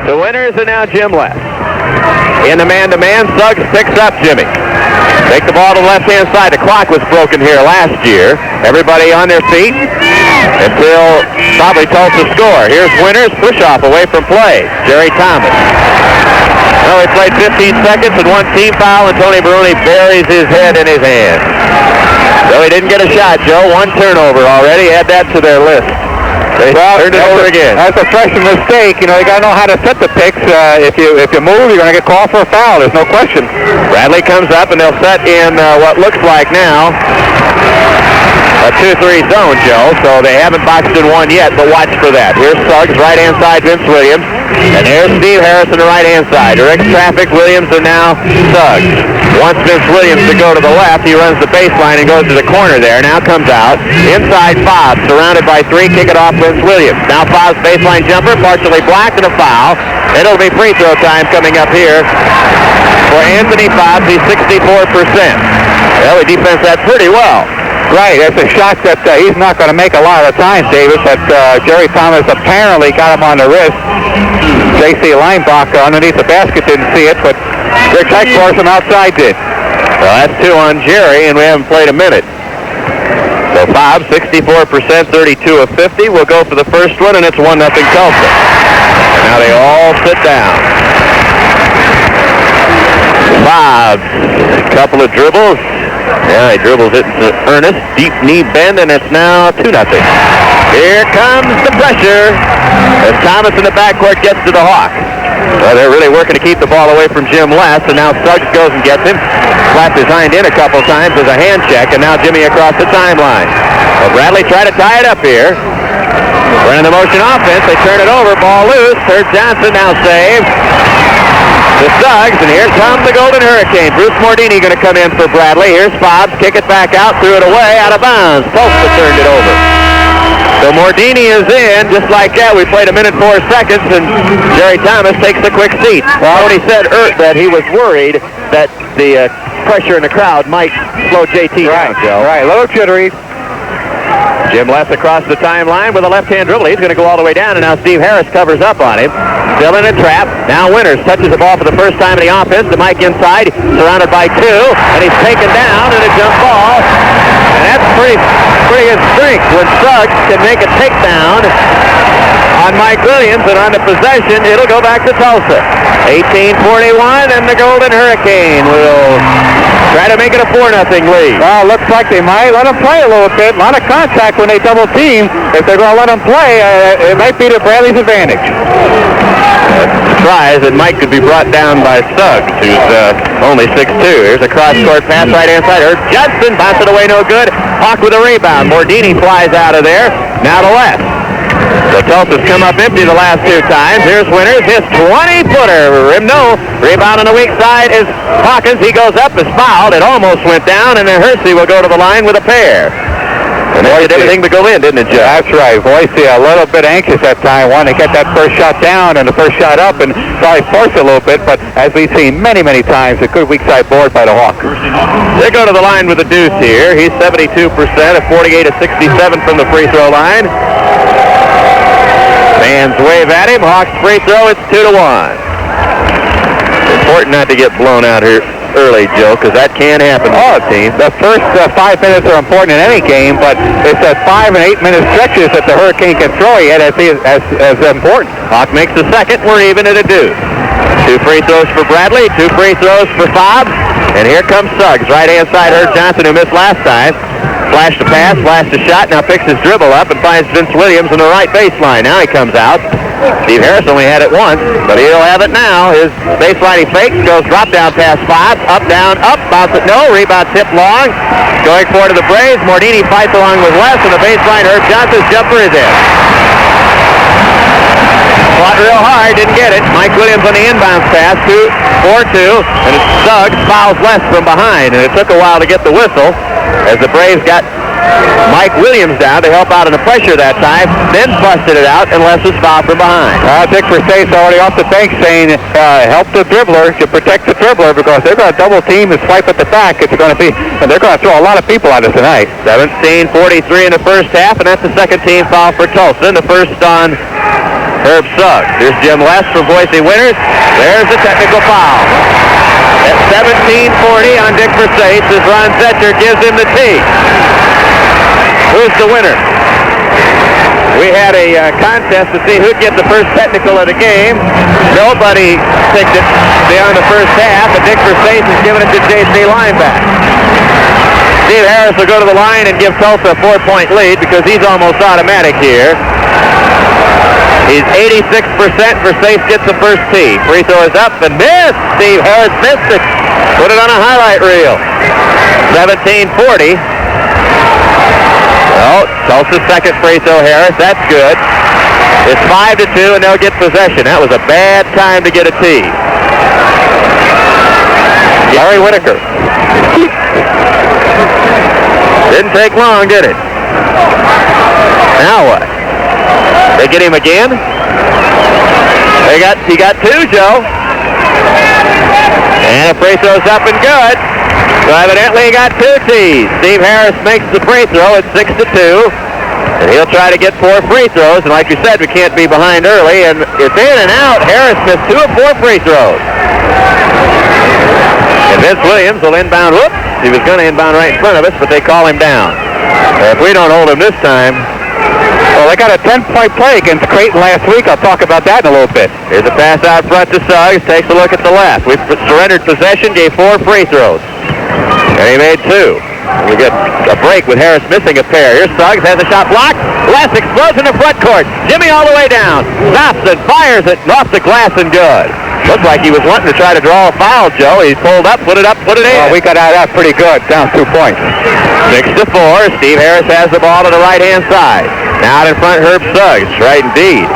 The winners are now Jim Less. In the man-to-man, Suggs picks up Jimmy. Take the ball to the left-hand side. The clock was broken here last year. Everybody on their feet until probably Tulsa score. Here's Winters, push-off away from play. Jerry Thomas. Well, he played 15 seconds and one team foul, and Tony Baroni buries his head in his hands. So he didn't get a shot, Joe. One turnover already. Add that to their list. They turned it over again. That's a freshman mistake. You know, you got to know how to set the picks. If you move, you're going to get called for a foul. There's no question. Bradley comes up, and they'll set in what looks like now a 2-3 zone, Joe. So they haven't boxed in one yet, but watch for that. Here's Suggs, right-hand side, Vince Williams. And there's Steve Harris on the right-hand side. Direct traffic, Williams, and now Suggs. Wants Vince Williams to go to the left. He runs the baseline and goes to the corner there. Now comes out. Inside Fobbs, surrounded by three. Kick it off Vince Williams. Now Fobbs baseline jumper, partially blocked and a foul. It'll be free throw time coming up here for Anthony Fobbs. He's 64%. Well, he defends that pretty well. Right, that's a shot that he's not going to make a lot of the time, David, but Jerry Thomas apparently got him on the wrist. J.C. linebacker underneath the basket didn't see it, but Rick Heckforth from outside did. Well, that's two on Jerry, and we haven't played a minute. So Fobbs, 64%, 32 of 50. We'll go for the first one, and it's 1-0 Tulsa. And now they all sit down. Fobbs, a couple of dribbles. Yeah, he dribbles it to Ernest. Deep knee bend, and it's now 2-0. Here comes the pressure as Thomas in the backcourt gets to the Hawk. Well, they're really working to keep the ball away from Jim Less, and now Suggs goes and gets him. Slapped his hind in a couple times as a hand check, and now Jimmy across the timeline. Well, Bradley tried to tie it up here. Running the motion offense, they turn it over, ball loose. Herb Johnson now saves. The Suggs, and here comes the Golden Hurricane. Bruce Mordini going to come in for Bradley. Here's Fobbs, kick it back out, threw it away, out of bounds. Tulsa turned it over. So Mordini is in, just like that. We played 1 minute 4 seconds, and Jerry Thomas takes a quick seat. Well, when he said that he was worried that the pressure in the crowd might slow JT down, Joe. Right, a little jittery. Jim Less across the timeline with a left-hand dribble. He's going to go all the way down, and now Steve Harris covers up on him. Still in a trap. Now Winters touches the ball for the first time in the offense. The Mike inside, surrounded by two, and he's taken down in a jump ball. And that's pretty good strength when Suggs can make a takedown on Mike Williams, and on the possession, it'll go back to Tulsa. 18-41, and the Golden Hurricane will try to make it a 4-0 lead. Well, looks like they might let them play a little bit. A lot of contact when they double team. If they're going to let them play, it might be to Bradley's advantage. Tries that Mike could be brought down by Suggs, who's only 6'2". Here's a cross-court pass right-hand side. Herb Judson bounced it away, no good. Hawk with a rebound. Mordini flies out of there. Now to Less. So Tulsa's come up empty the last two times. Here's Winters, his 20-footer. No. Rebound on the weak side is Hawkins. He goes up, is fouled. It almost went down, and then Hersey will go to the line with a pair. And they did everything but go in, didn't it, Joe? That's right. Boise a little bit anxious that time. Wanted to get that first shot down and the first shot up, and probably forced a little bit, but as we've seen many, many times, a good weak side board by the Hawks. They go to the line with a deuce here. He's 72%, at 48 of 67 from the free throw line. Fans wave at him. Hawks free throw, it's 2-1. Important not to get blown out here early, Joe, because that can happen. Oh, team. The first 5 minutes are important in any game, but it's that 5 and 8 minute stretches that the Hurricane can throw yet as important. Hawk makes the second. We're even at a deuce. 2 free throws for Bradley, 2 free throws for Fobbs, and here comes Suggs. Right-hand side, Herb Johnson, who missed last time. Flashed a pass, flashed a shot, now picks his dribble up and finds Vince Williams on the right baseline. Now he comes out. Steve Harris only had it once, but he'll have it now. His baseline he fakes, goes drop down pass 5, up, down, up, bounce it, no, rebound tip long. Going forward to the Braves, Mordini fights along with West, and the baseline, Herb Johnson's jumper is in. Fought real hard, didn't get it. Mike Williams on the inbounds pass, 4-2, and Suggs fouls West from behind, and it took a while to get the whistle as the Braves got Mike Williams down to help out in the pressure that time, then busted it out, and Les was fouled from behind. Dick Versace already off the bench saying, help the dribbler to protect the dribbler, because they're going to double team and swipe at the back. It's going to be, and they're going to throw a lot of people at us tonight. 17-43 in the first half, and that's the second team foul for Tulsa, and the first on Herb Suggs. Here's Jim West from Boise Winners. There's the technical foul. At 17:40 on Dick Versace as Ron Zetcher gives him the tee. Who's the winner? We had a contest to see who'd get the first technical of the game. Nobody picked it beyond the first half, and Dick Versace has given it to J.C. Lineback. Steve Harris will go to the line and give Tulsa a 4-point lead because he's almost automatic here. He's 86%. Versace gets the first tee. Free throw is up and missed. Steve Harris missed it. Put it on a highlight reel. 17:40. Well, Tulsa's second free throw, Harris. That's good. It's 5-2, and they'll get possession. That was a bad time to get a tee. Gary Whitaker. Didn't take long, did it? Now what? They get him again? He got two, Joe. And a free throw's up and good. So evidently he got two tees. Steve Harris makes the free throw at 6-2. And he'll try to get 4 free throws. And like you said, we can't be behind early. And it's in and out. Harris missed 2 of 4 free throws. And Vince Williams will inbound. Whoops. He was going to inbound right in front of us, but they call him down. If we don't hold him this time. Well, they got a 10-point play against Creighton last week. I'll talk about that in a little bit. Here's a pass out front to Suggs. Takes a look at the left. We've surrendered possession, gave 4 free throws. And he made 2. We get a break with Harris missing a pair. Here's Suggs, has a shot blocked. Last explodes in the front court. Jimmy all the way down. Stops it, fires it, off the glass and good. Looks like he was wanting to try to draw a foul, Joe. He pulled up, put it in. Oh, we got out of that pretty good. Down 2 points. 6-4. Steve Harris has the ball to the right-hand side. Now out in front, Herb Suggs. Right indeed.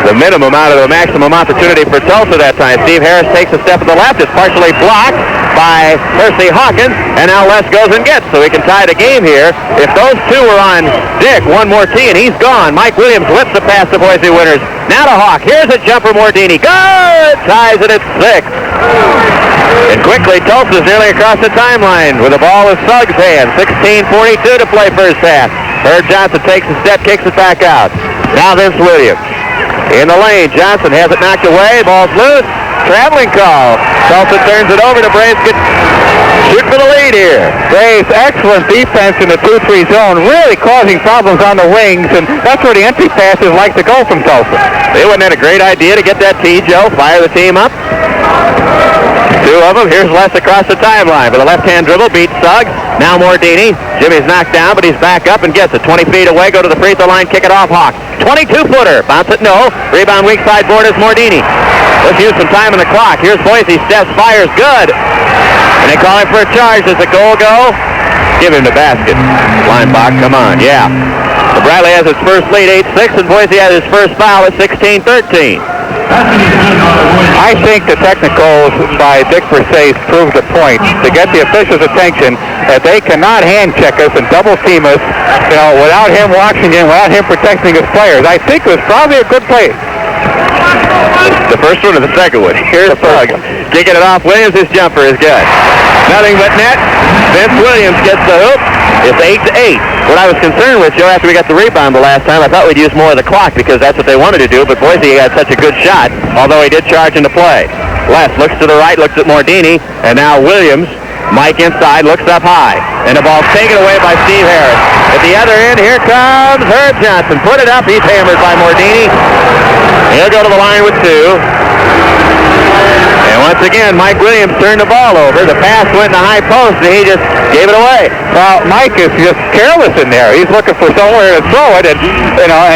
The minimum out of the maximum opportunity for Tulsa that time. Steve Harris takes a step to the left. It's partially blocked by Percy Hawkins, and now Les goes and gets, so he can tie the game here. If those two were on Dick, one more tee, and he's gone. Mike Williams whips the pass to Boise Winners. Now to Hawk. Here's a jumper, Mordini. Good! Ties it at 6. And quickly, Tulsa's nearly across the timeline with the ball in Suggs' hand. 16:42 to play first half. Herb Johnson takes a step, kicks it back out. Now Vince Williams. In the lane, Johnson has it knocked away. Ball's loose. Traveling call. Tulsa turns it over to Braves. Shoot for the lead here. Braves, excellent defense in the 2-3 zone, really causing problems on the wings, and that's where the entry passes like to go from Tulsa. It wouldn't have a great idea to get that tee, Joe. Fire the team up. 2 of them. Here's Les across the timeline. With a left-hand dribble, beats Suggs. Now Mordini. Jimmy's knocked down, but he's back up and gets it. 20 feet away, go to the free throw line, kick it off. Hawk. 22-footer. Bounce it, no. Rebound weak side board is Mordini. Let's use some time on the clock. Here's Boise. Steps, fires, good. And they call him for a charge. Does the goal go? Give him the basket. Linebach, come on, yeah. So Bradley has his first lead, 8-6, and Boise has his first foul at 16-13. I think the technicals by Dick Versace proved the point to get the officials' attention that they cannot hand check us and double team us, without him watching him, without him protecting his players. I think it was probably a good play. The first one or the second one? Here's Suggs. Kicking it off. Williams' jumper is good. Nothing but net. Vince Williams gets the hoop. It's 8-8. What I was concerned with, Joe, after we got the rebound the last time, I thought we'd use more of the clock because that's what they wanted to do, but Boise had such a good shot, although he did charge into play. Les looks to the right, looks at Mordini, and now Williams. Mike inside, looks up high, and the ball's taken away by Steve Harris. At the other end, here comes Herb Johnson. Put it up. He's hammered by Mordini. He'll go to the line with 2. And once again, Mike Williams turned the ball over. The pass went in the high post, and he just gave it away. Well, Mike is just careless in there. He's looking for somewhere to throw it, and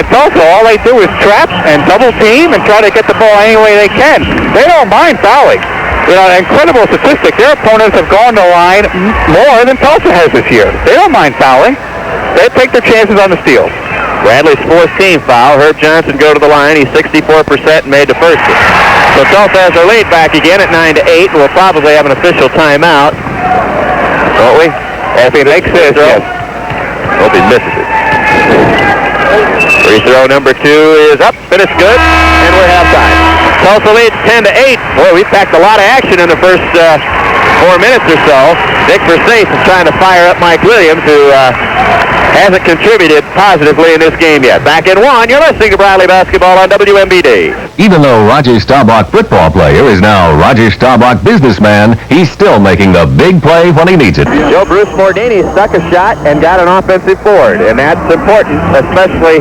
Tulsa, all they do is trap and double team and try to get the ball any way they can. They don't mind fouling. Incredible statistic. Their opponents have gone to the line more than Tulsa has this year. They don't mind fouling. They take their chances on the steals. Bradley's 4th team foul. Herb Johnson go to the line. He's 64% and made the first one. So Tulsa has their lead back again at 9-8. We'll probably have an official timeout. Won't we? If he makes this, yes. Hope he misses it. Free throw number 2 is up, and it's good, and we're halftime. Tulsa leads 10-8. Boy, we packed a lot of action in the first 4 minutes or so. Dick Versace is trying to fire up Mike Williams, who hasn't contributed positively in this game yet. Back in one, you're listening to Bradley Basketball on WMBD. Even though Roger Staubach football player is now Roger Staubach businessman, he's still making the big play when he needs it. Joe Bruce Mordini stuck a shot and got an offensive board, and that's important, especially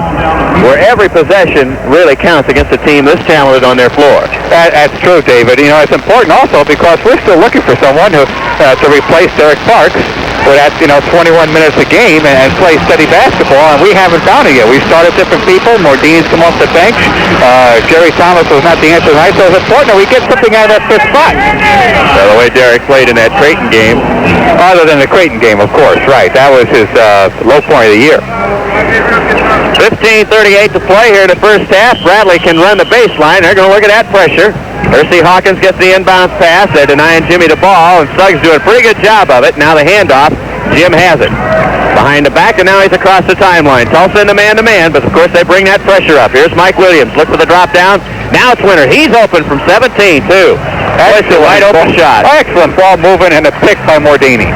where every possession really counts against a team this talented on their floor. That's true, David. You know, it's important also because we're still looking for someone who to replace Derek Parks for that, 21 minutes a game and play steady basketball, and we haven't found it yet. We've started different people. Mordini's come off the bench. Jerry Thomas was not the answer tonight, so it's important that we get something out of that fifth spot. By the way, Derek played in that Creighton game. Other than the Creighton game, of course, right. That was his low point of the year. 15:38 to play here in the first half. Bradley can run the baseline. They're going to look at that pressure. Hersey Hawkins gets the inbounds pass. They're denying Jimmy the ball, and Suggs doing a pretty good job of it. Now the handoff. Jim has it. Behind the back, and now he's across the timeline. Tulsa in the man-to-man, but of course they bring that pressure up. Here's Mike Williams. Look for the drop down. Now it's Winter. He's open from 17, too. That's a wide open shot. Excellent ball movement and a pick by Mordini.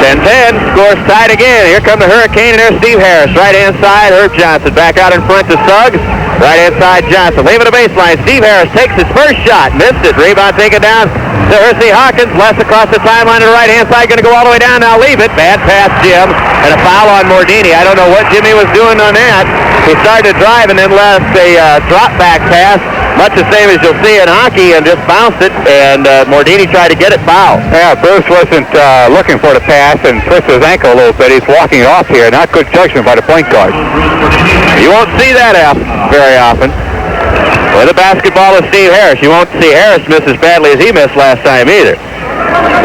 10-10. Scores tied again. Here come the Hurricane, and there's Steve Harris. Right-hand side, Herb Johnson. Back out in front to Suggs. Right-hand side, Johnson. Leaving the baseline. Steve Harris takes his first shot. Missed it. Rebound taken down to Hersey Hawkins. Left across the timeline to the right-hand side. Going to go all the way down. Now leave it. Bad pass, Jim. And a foul on Mordini. I don't know what Jimmy was doing on that. He started to drive and then left a drop-back pass. Much the same as you'll see in hockey, and just bounced it, and Mordini tried to get it fouled. Yeah, Bruce wasn't looking for the pass and twisted his ankle a little bit. He's walking it off here. Not good judgment by the point guard. You won't see that very often. With the basketball is Steve Harris. You won't see Harris miss as badly as he missed last time either.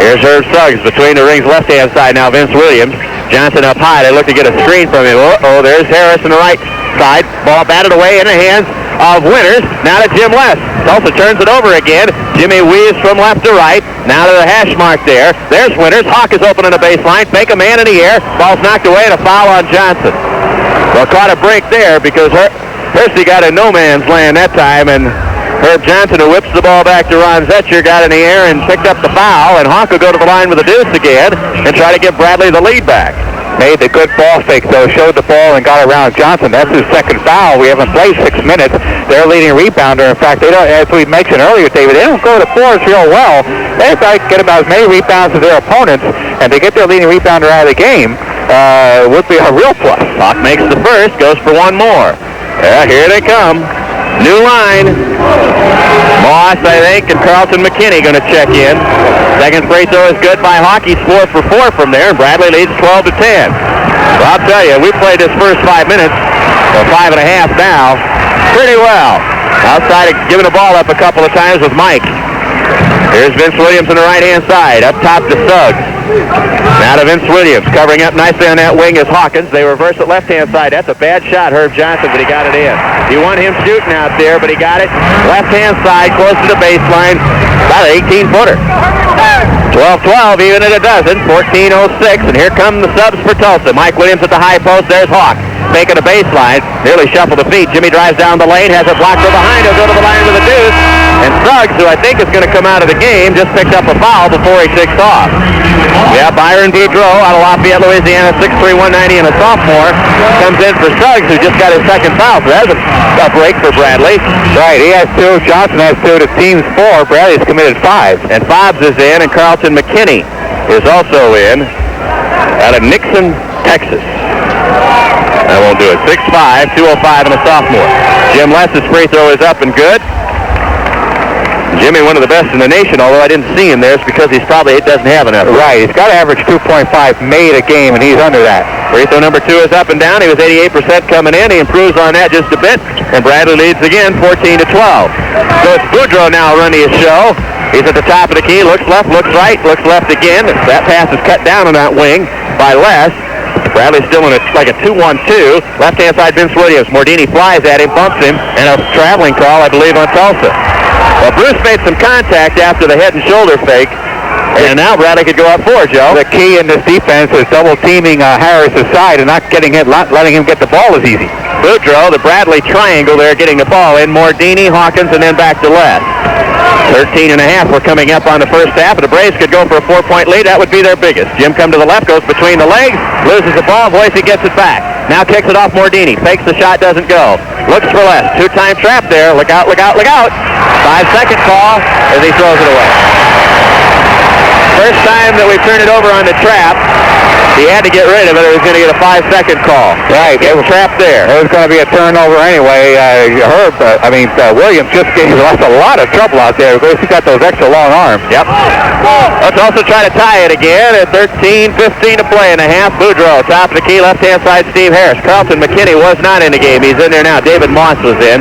Here's Herb Suggs between the rings left-hand side. Now Vince Williams. Johnson up high. They look to get a screen from him. Uh-oh, there's Harris on the right side. Ball batted away in the hands of Winters. Now to Jim West. Tulsa turns it over again. Jimmy weaves from left to right. Now to the hash mark there. There's Winters. Hawk is open on the baseline. Fake a man in the air. Ball's knocked away and a foul on Johnson. Well, caught a break there because Hersey got in no man's land that time, and Herb Johnson, who whips the ball back to Ron Zetcher, got in the air and picked up the foul, and Hawk will go to the line with a deuce again and try to give Bradley the lead back. Made the good ball fake, though. Showed the ball and got around Johnson. That's his second foul. We haven't played 6 minutes. Their leading rebounder. In fact, they don't, as we mentioned earlier, David, they don't go to the boards real well. They try to get about as many rebounds as their opponents, and to get their leading rebounder out of the game would be a real plus. Hawk makes the first, goes for one more. Yeah, here they come. New line. Moss, I think, and Carlton McKinney going to check in. Second free throw is good by Hawk. He's 4 for 4 from there, and Bradley leads 12-10. Well, I'll tell you, we played this first 5 minutes, or 5 and a half now, pretty well. Outside of giving the ball up a couple of times with Mike. Here's Vince Williams on the right-hand side. Up top to Suggs. Now to Vince Williams. Covering up nicely on that wing is Hawkins. They reverse it left-hand side. That's a bad shot, Herb Johnson, but he got it in. You want him shooting out there, but he got it. Left-hand side, close to the baseline. About an 18-footer. 12-12, even at a dozen. 14:06, and here come the subs for Tulsa. Mike Williams at the high post. There's Hawk. Taking a baseline. Nearly shuffled the feet. Jimmy drives down the lane. Has it blocked from behind. He'll go to the line with a deuce. And Suggs, who I think is going to come out of the game, just picked up a foul before he ticked off. Yeah, Byron Boudreau out of Lafayette, Louisiana, 6'3", 190, and a sophomore, comes in for Suggs, who just got his second foul. So that's a break for Bradley. Right, he has 2. Johnson has 2. The team's 4. Bradley's committed 5. And Fobbs is in, and Carlton McKinney is also in out of Nixon, Texas. I won't do it. 6'5", 205, and a sophomore. Jim Less's free throw is up and good. Jimmy, one of the best in the nation, although I didn't see him there, it's because he doesn't have enough. Right, he's got to average 2.5 made a game, and he's under that. Free throw number 2 is up and down. He was 88% coming in. He improves on that just a bit, and Bradley leads again, 14-12. So it's Boudreau now running his show. He's at the top of the key, looks left, looks right, looks left again. That pass is cut down on that wing by Les. Bradley's still in like a 2-1-2. Left-hand side, Vince Williams. Mordini flies at him, bumps him, and a traveling call, I believe, on Tulsa. Well, Bruce made some contact after the head and shoulder fake, and now Bradley could go up 4, Joe. The key in this defense is double-teaming Harris's side and not letting him get the ball as easy. Boudreau, the Bradley triangle there, getting the ball in. Mordini, Hawkins, and then back to Les. 13 and a half. We're coming up on the first half. The Braves could go for a 4-point lead. That would be their biggest. Jim come to the left, goes between the legs, loses the ball. Boise gets it back. Now kicks it off Mordini. Fakes the shot, doesn't go. Looks for less. Two-time trap there. Look out, look out, look out. 5-second call as he throws it away. First time that we turned it over on the trap. He had to get rid of it. He was going to get a 5-second call. Right. It was trapped there. It was going to be a turnover anyway. Williams just gave us a lot of trouble out there because he got those extra long arms. Yep. Let's also try to tie it again at 13:15 to play in the half. Boudreaux, top of the key, left-hand side, Steve Harris. Carlton McKinney was not in the game. He's in there now. David Moss was in.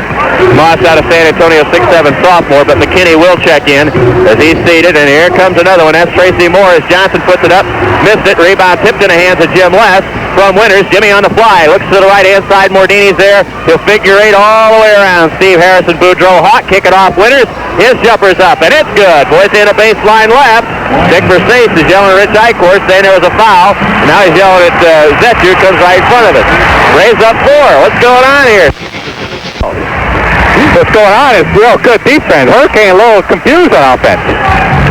Moss out of San Antonio, 6'7" sophomore, but McKinney will check in as he's seated, and here comes another one. That's Tracy Moore as Johnson puts it up. Missed it. Rebound tipped in the hands of Jim West from Winters. Jimmy on the fly. Looks to the right-hand side. Mordini's there. He'll figure eight all the way around. Steve Harris and Boudreaux hot. Kick it off Winters. His jumper's up, and it's good. Boys in a baseline left. Dick Versace is yelling at Rich Eichhorst, saying there was a foul. Now he's yelling at Zetcher, comes right in front of us. Rays up 4. What's going on here? What's going on is real good defense. Hurricane a little confused on offense.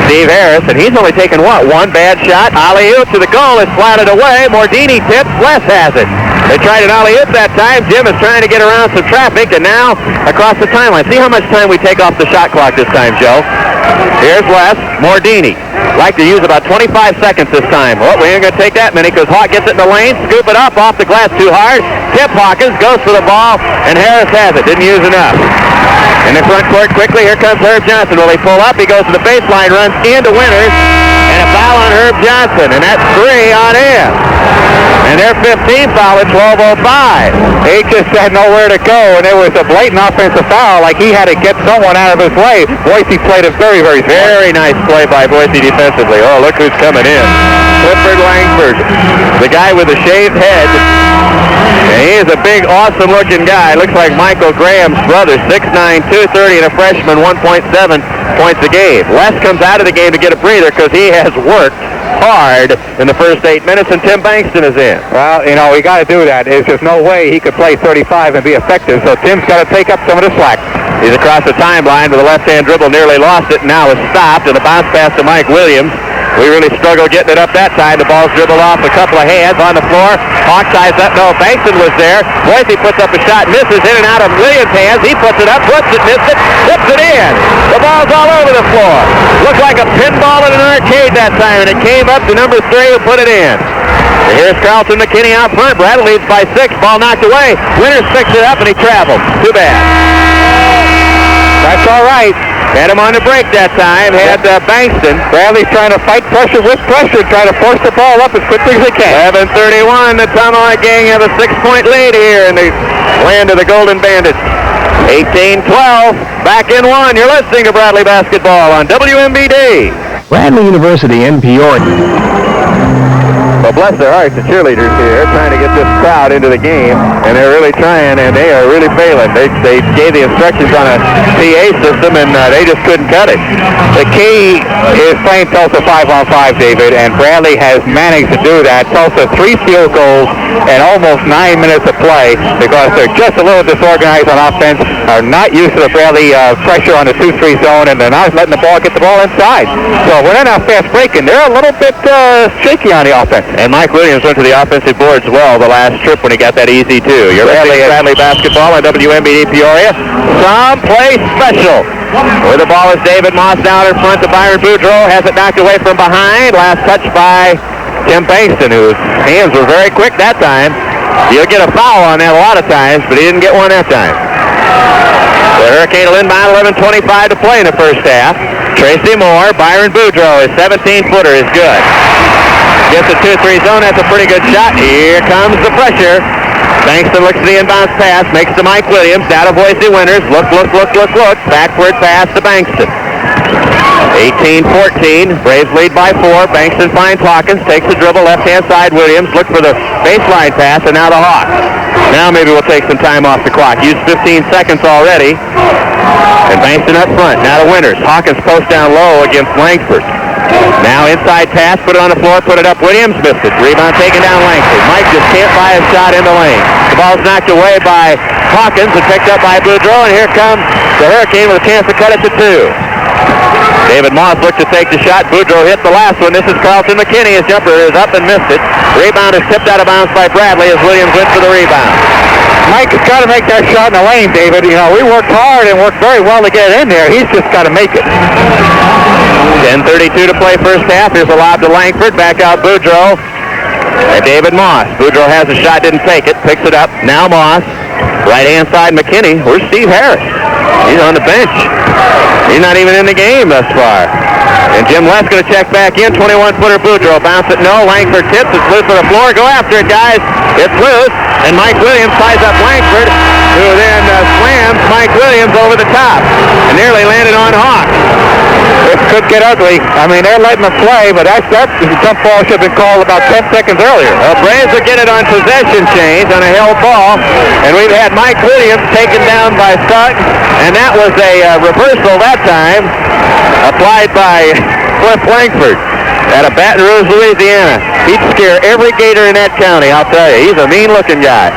Steve Harris, and he's only taken what? One bad shot. Alley-oop to the goal is flatted away. Mordini tips. Les has it. They tried an alley-oop that time. Jim is trying to get around some traffic, and now across the timeline. See how much time we take off the shot clock this time, Joe. Here's Les. Mordini. Like to use about 25 seconds this time. Well, we ain't going to take that many because Hawk gets it in the lane. Scoop it up off the glass too hard. Tip Hawkins goes for the ball, and Harris has it. Didn't use enough. In the front court quickly, here comes Herb Johnson. Will he pull up? He goes to the baseline, runs into Winters, and a foul on Herb Johnson, and that's 3 on him. And their 15th foul at 12:05. He just had nowhere to go, and it was a blatant offensive foul, like he had to get someone out of his way. Boise played a very, very smart. Very nice play by Boise defensively. Oh, look who's coming in. Clifford Langford, the guy with the shaved head. And he is a big, awesome-looking guy. Looks like Michael Graham's brother, 6'9", 230, and a freshman, 1.7 points a game. Les comes out of the game to get a breather because he has worked hard in the first 8 minutes, and Tim Bankston is in. Well, you know, we got to do that. There's just no way he could play 35 and be effective, so Tim's got to take up some of the slack. He's across the timeline with a left-hand dribble, nearly lost it, and now is stopped, and a bounce pass to Mike Williams. We really struggled getting it up that time. The ball's dribbled off a couple of hands on the floor. Hawk ties up. No, Bankston was there. Boise puts up a shot, misses in and out of Williams' hands. He puts it up, flips it, missed it, tips it in. The ball's all over the floor. Looked like a pinball in an arcade that time, and it came up to number 3 who put it in. And here's Carlton McKinney out front. Bradley leads by 6. Ball knocked away. Winters picks it up, and he traveled. Too bad. That's all right. Had him on the break that time. Had Bankston. Bradley's trying to fight pressure with pressure, try to force the ball up as quickly as they can. 11:31. The Tomahawk gang have a 6-point lead here in the land of the Golden Bandits. 18-12. Back in 1. You're listening to Bradley Basketball on WMBD. Bradley University in Peoria. Well, bless their hearts, the cheerleaders here trying to get this crowd into the game, and they're really trying, and they are really failing. They gave the instructions on a PA system, and they just couldn't cut it. The key is playing Tulsa 5-on-5, David, and Bradley has managed to do that. Tulsa 3 field goals and almost 9 minutes of play because they're just a little disorganized on offense, are not used to the Bradley pressure on the 2-3 zone, and they're not letting the ball get the ball inside. So when they're not fast breaking, they're a little bit shaky on the offense. And Mike Williams went to the offensive boards well the last trip when he got that easy too. You're listening to Bradley Basketball on WMBD Peoria. Someplace special. Where the ball is David Moss down in front to Byron Boudreaux. Has it knocked away from behind. Last touch by Tim Bankston, whose hands were very quick that time. You'll get a foul on that a lot of times, but he didn't get one that time. The Hurricane will inbound 11:25 to play in the first half. Tracy Moore, Byron Boudreaux, his 17-footer is good. Gets a 2-3 zone. That's a pretty good shot. Here comes the pressure. Bankston looks at the inbounds pass. Makes to Mike Williams. Down to Boise Winters. Look. Backward pass to Bankston. 18-14. Braves lead by 4. Bankston finds Hawkins. Takes the dribble. Left-hand side. Williams. Look for the baseline pass. And now the Hawks. Now maybe we'll take some time off the clock. Used 15 seconds already. And Bankston up front. Now to Winters. Hawkins post down low against Langford. Now inside pass, put it on the floor, put it up. Williams missed it. Rebound taken down Langford. Mike just can't buy a shot in the lane. The ball's knocked away by Hawkins and picked up by Boudreaux, and here comes the Hurricane with a chance to cut it to 2. David Moss looked to take the shot. Boudreaux hit the last one. This is Carlton McKinney. His jumper is up and missed it. Rebound is tipped out of bounds by Bradley as Williams went for the rebound. Mike has got to make that shot in the lane, David. You know, we worked hard and worked very well to get it in there. He's just got to make it. 10:32 to play first half. Here's a lob to Langford. Back out Boudreaux. And David Moss. Boudreaux has a shot, didn't take it. Picks it up. Now Moss. Right-hand side McKinney. Where's Steve Harris? He's on the bench. He's not even in the game thus far. And Jim West going to check back in. 21-footer Boudreaux. Bounce it. No. Langford tips. It's loose on the floor. Go after it, guys. It's loose. And Mike Williams ties up Langford, who then slams Mike Williams over the top. And nearly landed on Hawk. It could get ugly. I mean, they're letting them play, but that jump ball should have been called about 10 seconds earlier. Well, Braves will get it on possession change on a held ball. And we've had Mike Williams taken down by Suggs. And that was a reversal that time applied by Cliff Langford out of Baton Rouge, Louisiana. He'd scare every Gator in that county, I'll tell you. He's a mean-looking guy.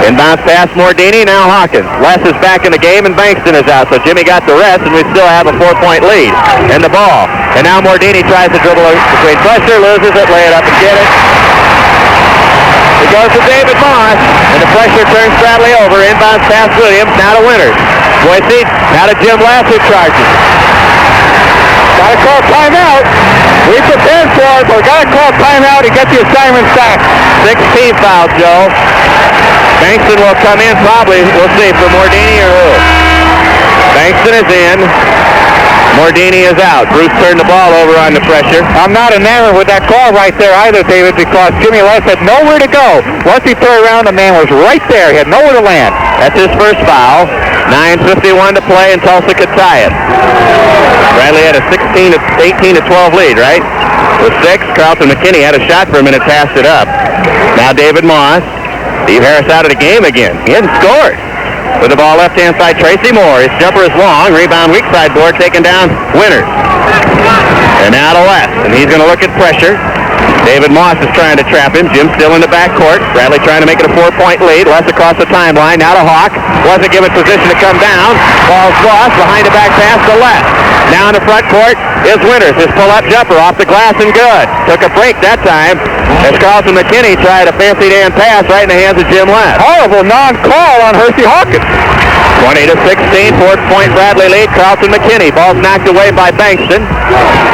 Inbounds pass Mordini, now Hawkins. Les is back in the game and Bankston is out, so Jimmy got the rest and we still have a 4-point lead. And the ball. And now Mordini tries to dribble between pressure, loses it, lay it up and get it. It goes to David Moss, and the pressure turns Bradley over. Inbounds pass Williams, now to Winters. Boise, now to Jim Lass, who charges. Got to call timeout. We prepared for it, but we got to call timeout and get the assignment back. 16 foul, Joe. Bankston will come in probably, we'll see, for Mordini or who. Bankston is in. Mordini is out. Bruce turned the ball over on the pressure. I'm not enamored with that call right there either, David, because Jimmy Les had nowhere to go. Once he turned around, the man was right there. He had nowhere to land. That's his first foul. 9:51 to play, and Tulsa could tie it. Bradley had a 18-12 lead, right? With 6, Carlton McKinney had a shot for a minute, passed it up. Now David Moss. Steve Harris out of the game again. He hadn't scored. With the ball left-hand side, Tracy Moore. His jumper is long. Rebound weak side board, taken down Winters. And now to West, and he's going to look at pressure. David Moss is trying to trap him. Jim still in the backcourt. Bradley trying to make it a 4-point lead. Les across the timeline. Now to Hawk. Wasn't given position to come down. Ball's lost. Behind the back pass to Les. Now in the front court is Winters. His pull-up jumper off the glass and good. Took a break that time as Carlton McKinney tried a fancy Dan pass right in the hands of Jim Les. Horrible non-call on Hersey Hawkins. 20-16, 4-point Bradley lead. Carlton McKinney. Ball's knocked away by Bankston.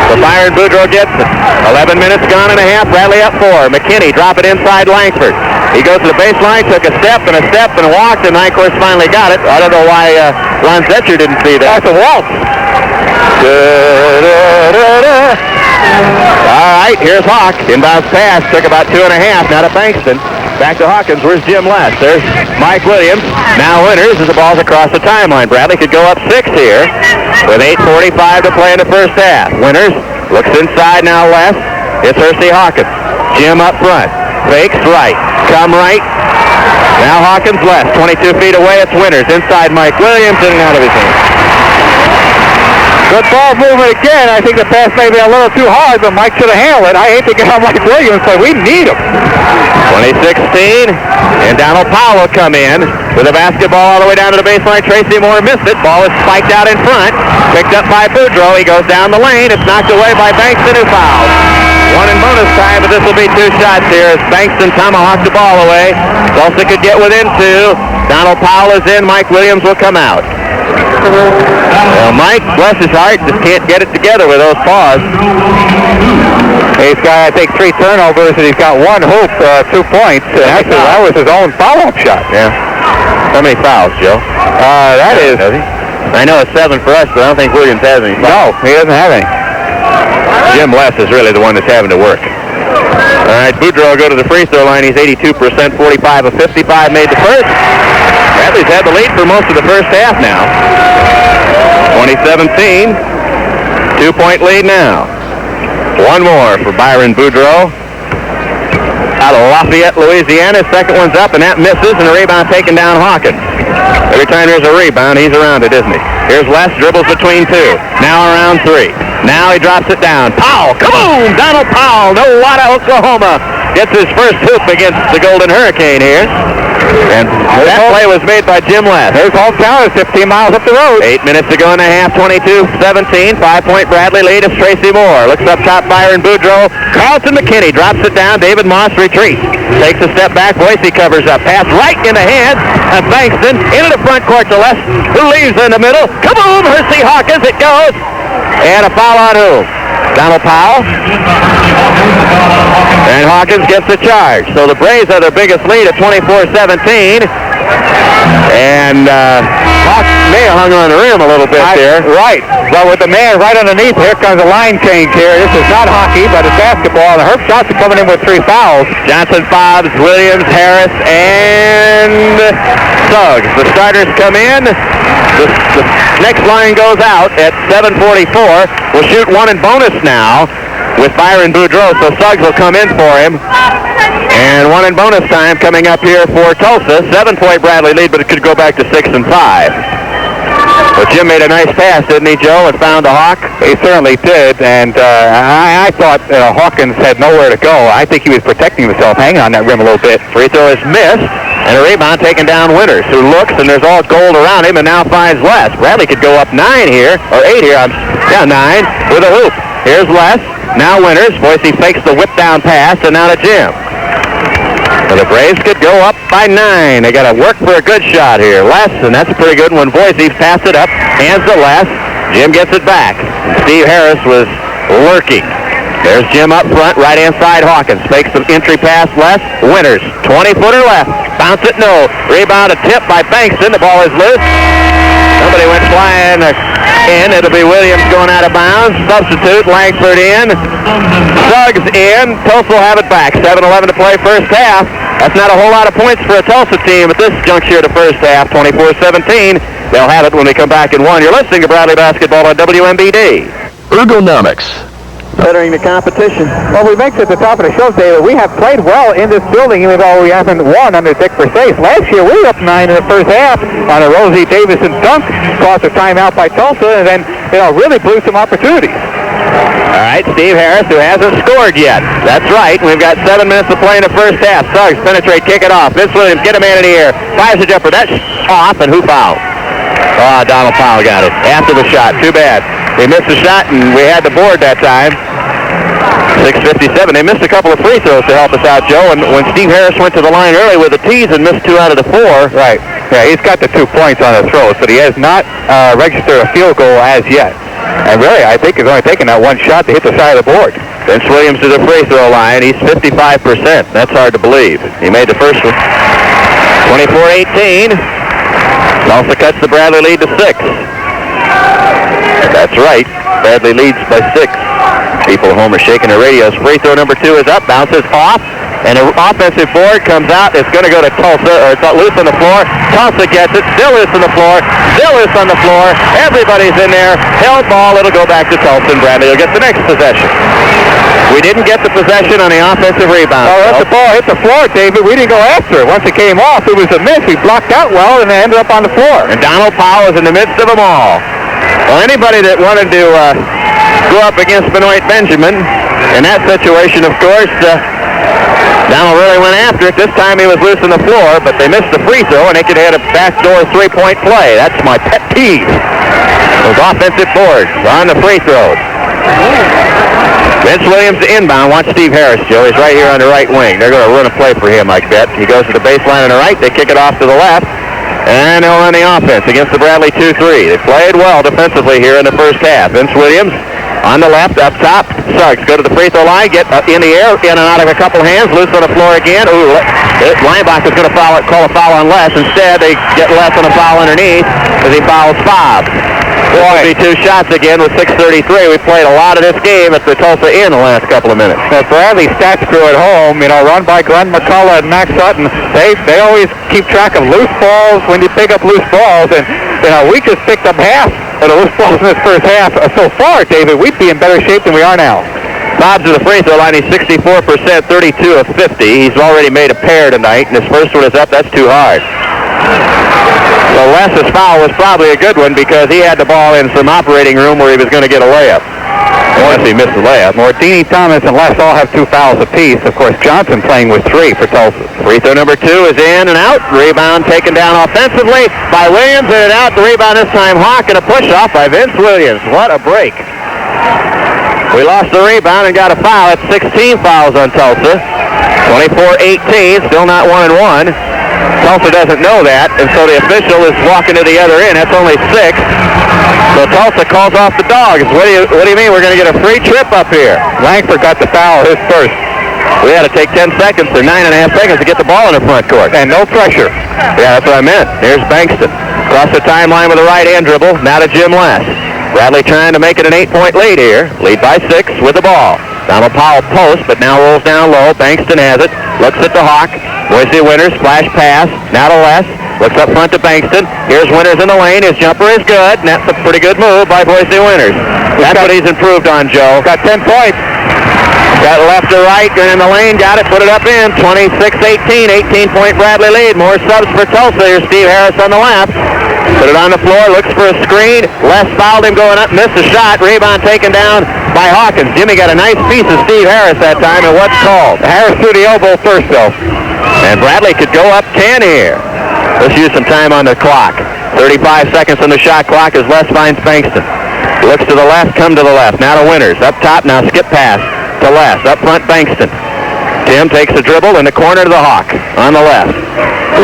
So Byron Boudreaux gets it. 11 minutes gone and a half. Bradley up 4. McKinney drop it inside Langford. He goes to the baseline, took a step and walked, and I, of course, finally got it. I don't know why Ron Zetcher didn't see that. That's a waltz. All right, here's Hawk. Inbounds pass. Took about 2.5. Now to Bankston. Back to Hawkins. Where's Jim Les? There's Mike Williams. Now Winters as the ball's across the timeline. Bradley could go up 6 here with 8:45 to play in the first half. Winters looks inside now left. It's Hersey Hawkins. Jim up front. Fakes right. Come right. Now Hawkins left. 22 feet away. It's Winters. Inside Mike Williams. In and out of his hand. Good ball movement again. I think the pass may be a little too hard, but Mike should have handled it. I hate to get on Mike Williams, but we need him. 2016, and Donald Powell will come in with a basketball all the way down to the baseline. Tracy Moore missed it. Ball is spiked out in front. Picked up by Boudreaux. He goes down the lane. It's knocked away by Bankston, who fouled. 1 in bonus time, but this will be 2 shots here as Bankston tomahawked the ball away. Tulsa could get within 2. Donald Powell is in. Mike Williams will come out. Well, Mike, bless his heart, just can't get it together with those paws. He's got, I think, 3 turnovers, and he's got 1 hoop, 2 points. Actually, that was his own follow-up shot. Yeah. How many fouls, Joe? That is... I know it's 7 for us, but I don't think Williams has any fouls. No, he doesn't have any. Jim Les is really the one that's having to work. All right, Boudreaux will go to the free throw line. He's 82%, 45 of 55, made the first. Bradley's had the lead for most of the first half now. 2017, 2-point lead now. 1 more for Byron Boudreaux. Out of Lafayette, Louisiana. Second one's up, and that misses, and the rebound taken down Hawkins. Every time there's a rebound, he's around it, isn't he? Here's Les, dribbles between 2. Now around 3. Now he drops it down. Powell, kaboom! Donald Powell, Nowata, Oklahoma, gets his first hoop against the Golden Hurricane here. And that play was made by Jim Les. There's hometown, 15 miles up the road. 8 minutes to go in the half, 22-17. 5-point Bradley lead is Tracy Moore. Looks up top, Byron Boudreaux. Carlton McKinney drops it down. David Moss retreats. Takes a step back. Boise covers up. Pass right in the hands of Bankston. Into the front court to Les, who leaves in the middle. Kaboom! Hersey Hawkins, it goes. And a foul on who? Donald Powell. And Hawkins gets the charge. So the Braves have their biggest lead at 24-17. And Hawks may have hung on the rim a little bit there. Right. But with the man right underneath, here comes a line change here. This is not hockey, but it's basketball. And the Herb Shots are coming in with 3 fouls. Johnson, Fobbs, Williams, Harris, and Suggs. The starters come in. The next line goes out at 7:44. We'll shoot one in bonus now with Byron Boudreaux, so Suggs will come in for him. And one in bonus time coming up here for Tulsa. 7-point Bradley lead, but it could go back to 6 and 5. But Jim made a nice pass, didn't he, Joe, and found the Hawk? He certainly did, and I thought Hawkins had nowhere to go. I think he was protecting himself, hanging on that rim a little bit. Free throw is missed, and a rebound taken down Winters, who looks, and there's all gold around him, and now finds Les. Bradley could go up 9 here, or 8 here, 9 with a hoop. Here's Les, now Winters. Boise fakes the whip-down pass, and now to Jim. So the Braves could go up by 9. They got to work for a good shot here. Les, and that's a pretty good one. Boise passed it up, hands to Les. Jim gets it back. And Steve Harris was lurking. There's Jim up front, right-hand side Hawkins. Fakes the entry pass, Les. Winters, 20-footer left. Bounce it, no. Rebound, a tip by Bankston. The ball is loose. Somebody went flying in. It'll be Williams going out of bounds. Substitute, Langford in. Suggs in. Tulsa will have it back. 7:11 to play first half. That's not a whole lot of points for a Tulsa team at this juncture of the first half. 24-17. They'll have it when they come back in 1. You're listening to Bradley Basketball on WMBD. Ergonomics. Bettering the competition. Well, we mentioned at the top of the show, David, we have played well in this building, even though we haven't won under Dick Versace. Last year, we were up 9 in the first half on a Rosie Davison dunk, caused a timeout by Tulsa, and then, really blew some opportunities. All right, Steve Harris, who hasn't scored yet. That's right. We've got 7 minutes to play in the first half. Suggs penetrate, kick it off. Vince Williams, get a man in the air. Fires a jumper. That's off, and who fouled? Donald Powell got it after the shot. Too bad. They missed the shot, and we had the board that time. 6:57. They missed a couple of free throws to help us out, Joe. And when Steve Harris went to the line early with the tees and missed 2 out of the 4. Right. Yeah, he's got the 2 points on the throws, but he has not registered a field goal as yet. And really, I think he's only taken that 1 shot to hit the side of the board. Vince Williams to the free throw line. He's 55%. That's hard to believe. He made the first one. 24-18. Tulsa cuts the Bradley lead to 6. That's right. Bradley leads by 6. People at home are shaking their radios. Free throw number 2 is up, bounces off, and an offensive board comes out. It's going to go to Tulsa, or it's loose on the floor. Tulsa gets it, still loose on the floor, still loose on the floor. Everybody's in there. Held ball, it'll go back to Tulsa, and Bradley will get the next possession. We didn't get the possession on the offensive rebound. Oh, the ball hit the floor, David. We didn't go after it. Once it came off, it was a miss. We blocked out well, and it ended up on the floor. And Donald Powell is in the midst of them all. Well, anybody that wanted to go up against Benoit Benjamin in that situation, of course, Donald really went after it. This time he was loose on the floor, but they missed the free throw, and they could have a backdoor 3-point play. That's my pet peeve. Those offensive boards on the free throws. Vince Williams inbound. Watch Steve Harris, Joe. He's right here on the right wing. They're going to run a play for him, I bet. He goes to the baseline on the right. They kick it off to the left. And they'll run the offense against the Bradley 2-3. They played well defensively here in the first half. Vince Williams on the left, up top. Suggs go to the free throw line, get in the air, in and out of a couple hands, loose on the floor again. Ooh, linebacker's going to call a foul on Les. Instead, they get Les on a foul underneath as he fouls Fobbs. Boy, 2 shots again with 6:33. We played a lot of this game at the Tulsa Inn the last couple of minutes. The Bradley stats crew at home, run by Glenn McCullough and Max Sutton, they always keep track of loose balls when you pick up loose balls, and we just picked up half of the loose balls in this first half. So far, David, we'd be in better shape than we are now. Fobbs to the free throw line. He's 64%, 32 of 50. He's already made a pair tonight, and his first one is up. That's too hard. So Les's foul was probably a good one because he had the ball in some operating room where he was going to get a layup. Unless he missed the layup. Mordini, Thomas, and Les all have 2 fouls apiece. Of course, Johnson playing with 3 for Tulsa. Free throw number 2 is in and out. Rebound taken down offensively by Williams, in and out. The rebound this time Hawk, and a push-off by Vince Williams. What a break. We lost the rebound and got a foul. It's 16 fouls on Tulsa. 24-18, still not 1-1. Tulsa doesn't know that, and so the official is walking to the other end. That's only 6. So Tulsa calls off the Dogs. What do you mean we're going to get a free trip up here? Langford got the foul, his first. We had to take 10 seconds or 9.5 seconds to get the ball in the front court. And no pressure. Yeah, that's what I meant. Here's Bankston. Across the timeline with a right-hand dribble. Now to Jim Less. Bradley trying to make it an 8-point lead here. Lead by 6 with the ball. Donald Powell post, but now rolls down low. Bankston has it. Looks at the Hawk. Boise Winters, flash pass. Now to Les. Looks up front to Bankston. Here's Winters in the lane. His jumper is good, and that's a pretty good move by Boise Winters. That's what he's improved on, Joe. Got 10 points. Got left to right, good in the lane, got it, put it up in. 26-18, 18-point Bradley lead. More subs for Tulsa. Here's Steve Harris on the left. Put it on the floor, looks for a screen. Les fouled him going up, missed the shot. Rebound taken down by Hawkins. Jimmy got a nice piece of Steve Harris that time, and what's called? Harris threw the elbow first, though. And Bradley could go up 10 here. Let's use some time on the clock. 35 seconds on the shot clock as Les finds Bankston. Looks to the left, come to the left. Now to Winters. Up top, now skip pass to Les. Up front, Bankston. Tim takes the dribble in the corner to the Hawk on the left.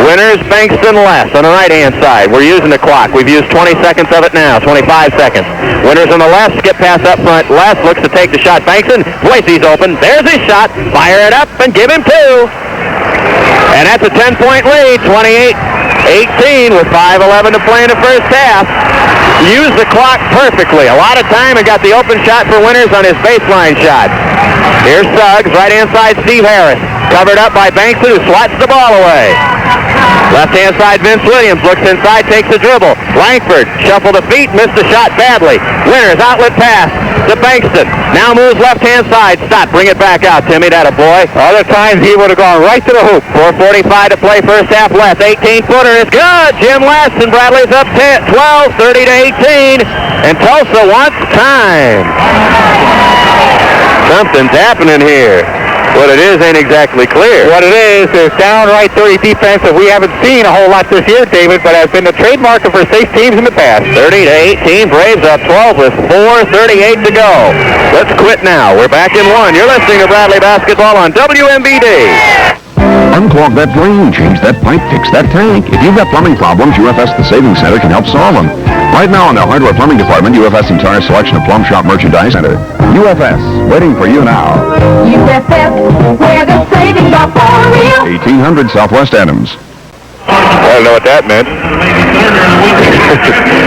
Winters, Bankston, Les on the right-hand side. We're using the clock. We've used 20 seconds of it now, 25 seconds. Winters on the left, skip pass up front. Les looks to take the shot. Bankston, Boise's open. There's his shot. Fire it up and give him 2. And that's a 10-point lead, 28-18 with 5:11 to play in the first half. Used the clock perfectly. A lot of time and got the open shot for Winters on his baseline shot. Here's Suggs, right-hand side, Steve Harris. Covered up by Bankston, who swats the ball away. Left-hand side, Vince Williams looks inside, takes the dribble. Langford shuffled the feet, missed the shot badly. Winters, outlet pass to Bankston. Now moves left-hand side. Stop, bring it back out, Timmy. That a boy. Other times he would have gone right to the hoop. 4:45 to play, first half left. 18-footer is good. Jim Less, and Bradley's up 10, 12, 30-18. And Tulsa wants time. Something's happening here. What it is ain't exactly clear. What it is downright dirty defense that we haven't seen a whole lot this year, David, but has been the trademark of our safe teams in the past. 30-18, Braves up 12 with 4:38 to go. Let's quit now. We're back in 1. You're listening to Bradley Basketball on WMBD. Unclog that drain, change that pipe, fix that tank. If you've got plumbing problems, UFS The Savings Center can help solve them. Right now in the Hardware Plumbing Department, UFS entire selection of plumb shop merchandise center. UFS, waiting for you now. UFS, where the savings are for real. 1800 Southwest Adams. I don't know what that meant.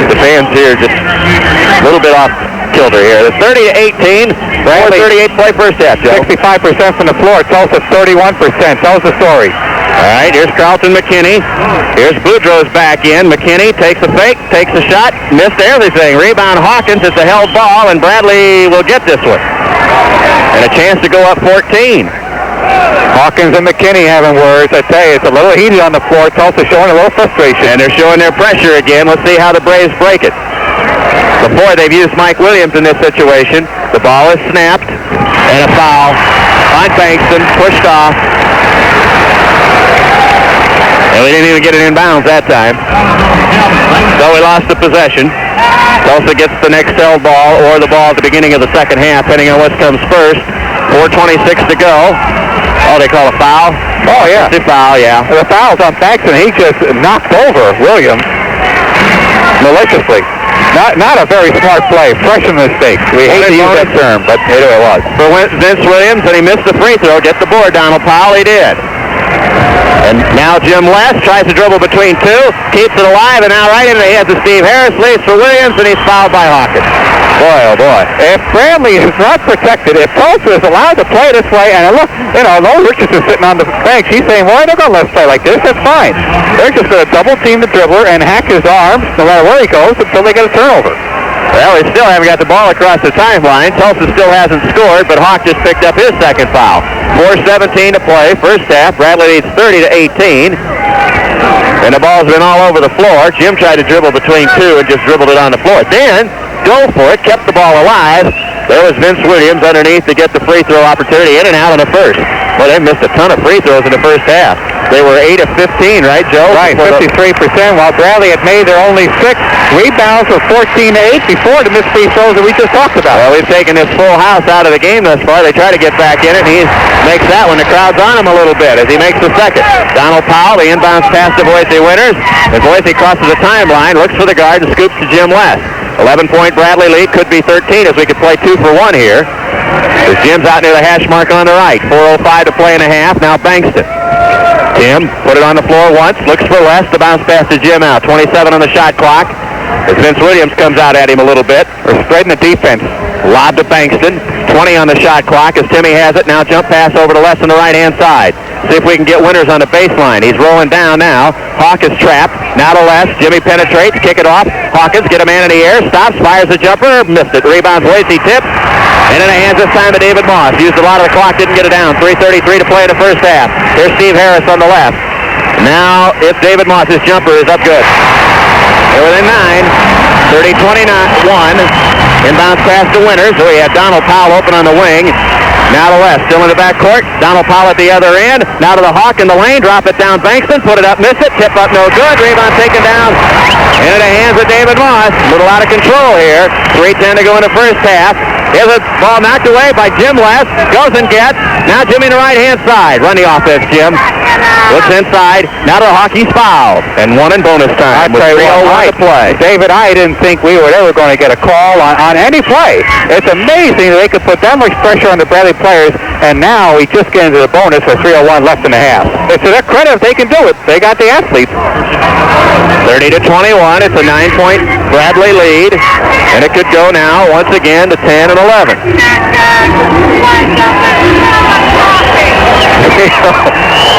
The fans here just a little bit off kilter here. The 30-18. Bradley 38 play first half, Joe. 65% from the floor. Tulsa 31%. Tells the story. All right, here's Carlton McKinney. Here's Boudreaux's back in. McKinney takes a fake, takes a shot, missed everything. Rebound Hawkins. It's a held ball, and Bradley will get this one. And a chance to go up 14. Hawkins and McKinney having words. I tell you, it's a little heated on the floor. Tulsa showing a little frustration. And they're showing their pressure again. Let's see how the Braves break it. Before, they've used Mike Williams in this situation. The ball is snapped, and a foul on Bankston, pushed off. And we didn't even get it in bounds that time. So we lost the possession. Tulsa gets the next held ball or the ball at the beginning of the second half, depending on what comes first. 4:26 to go. Oh, they call a foul? Oh, yeah. It's a foul, yeah. The foul's on Bankston. He just knocked over Williams maliciously. Not a very smart play. Fresh mistake. We hate to use that term, but it was. For Vince Williams, and he missed the free throw. Get the board, Donald Powell. He did. And now Jim Less tries to dribble between two, keeps it alive, and now right into the hands of Steve Harris, leaves for Williams, and he's fouled by Hawkins. Boy, oh boy. If Bradley is not protected, if Tulsa is allowed to play this way, and look, Noel Richardson sitting on the bench, he's saying, well, they're going to let us play like this. That's fine. They're just going to double-team the dribbler and hack his arms, no matter where he goes, until they get a turnover. Well, they still haven't got the ball across the timeline. Tulsa still hasn't scored, but Hawk just picked up his second foul. 4:17 to play, first half. Bradley leads 30-18. And the ball's been all over the floor. Jim tried to dribble between two and just dribbled it on the floor. Then, go for it, kept the ball alive, There was Vince Williams underneath to get the free throw opportunity in and out in the first. Well, they missed a ton of free throws in the first half. They were 8 of 15, right, Joe? Right, 53%, while Bradley had made their only 6 rebounds of 14 to 8 before the missed free throws that we just talked about. Well, we've taken this full house out of the game thus far. They try to get back in it, and he makes that one. The crowd's on him a little bit as he makes the second. Donald Powell, the inbounds pass to Boise Winters. As Boise crosses the timeline, looks for the guard and scoops to Jim West. 11-point Bradley lead, could be 13 as we could play 2 for 1 here. As Jim's out near the hash mark on the right. 4:05 to play and a half. Now Bankston. Tim put it on the floor once, looks for West, the bounce pass to Jim out. 27 on the shot clock. As Vince Williams comes out at him a little bit. We're spreading the defense. Lob to Bankston. 20 on the shot clock as Timmy has it. Now jump pass over to Les on the right-hand side. See if we can get Winters on the baseline. He's rolling down now. Hawk is trapped. Now to Les. Jimmy penetrates. Kick it off. Hawkins get a man in the air. Stops. Fires the jumper. Missed it. Rebounds Boise. Tips. And in the hands this time of David Moss. Used a lot of the clock. Didn't get it down. 3:33 to play in the first half. Here's Steve Harris on the left. Now it's David Moss's jumper is up good. They're within 9. 30-21. Inbounds pass to Winters. So we had Donald Powell open on the wing. Now to left, still in the backcourt. Donald Powell at the other end. Now to the Hawk in the lane. Drop it down Bankston. Put it up, miss it. Tip up, no good. Rebound taken down into the hands of David Moss. A little out of control here. 3:10 to go in the first half. Here's a ball knocked away by Jim West. Goes and gets. Now Jimmy on the right-hand side. Run the offense, Jim. Looks inside. Now to the Hawk. He's fouled. And one in bonus time with 3:01 to play. David, I didn't think we were ever going to get a call on any play. It's amazing that they could put that much pressure on the Bradley players, and now we just get into the bonus with 3:01 left in the half. It's to their credit if they can do it. They got the athletes. 30-21. It's a 9-point Bradley lead, and it could go now once again to 10 and 11.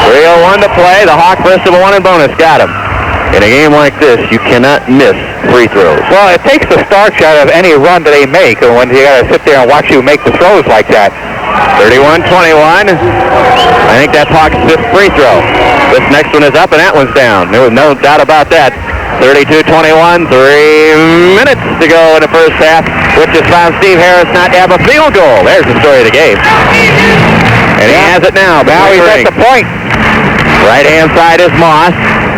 3:01 to play. The Hawk first of a one in bonus. Got him. In a game like this, you cannot miss free throws. Well, it takes the starch out of any run that they make when you got to sit there and watch you make the throws like that. 31-21. I think that's Hawk's 5th free throw. This next one is up and that one's down. There was no doubt about that. 32-21. 3 minutes to go in the first half, which has found Steve Harris not to have a field goal. There's the story of the game. And he has it now. Now he's at the point. Right-hand side is Moss.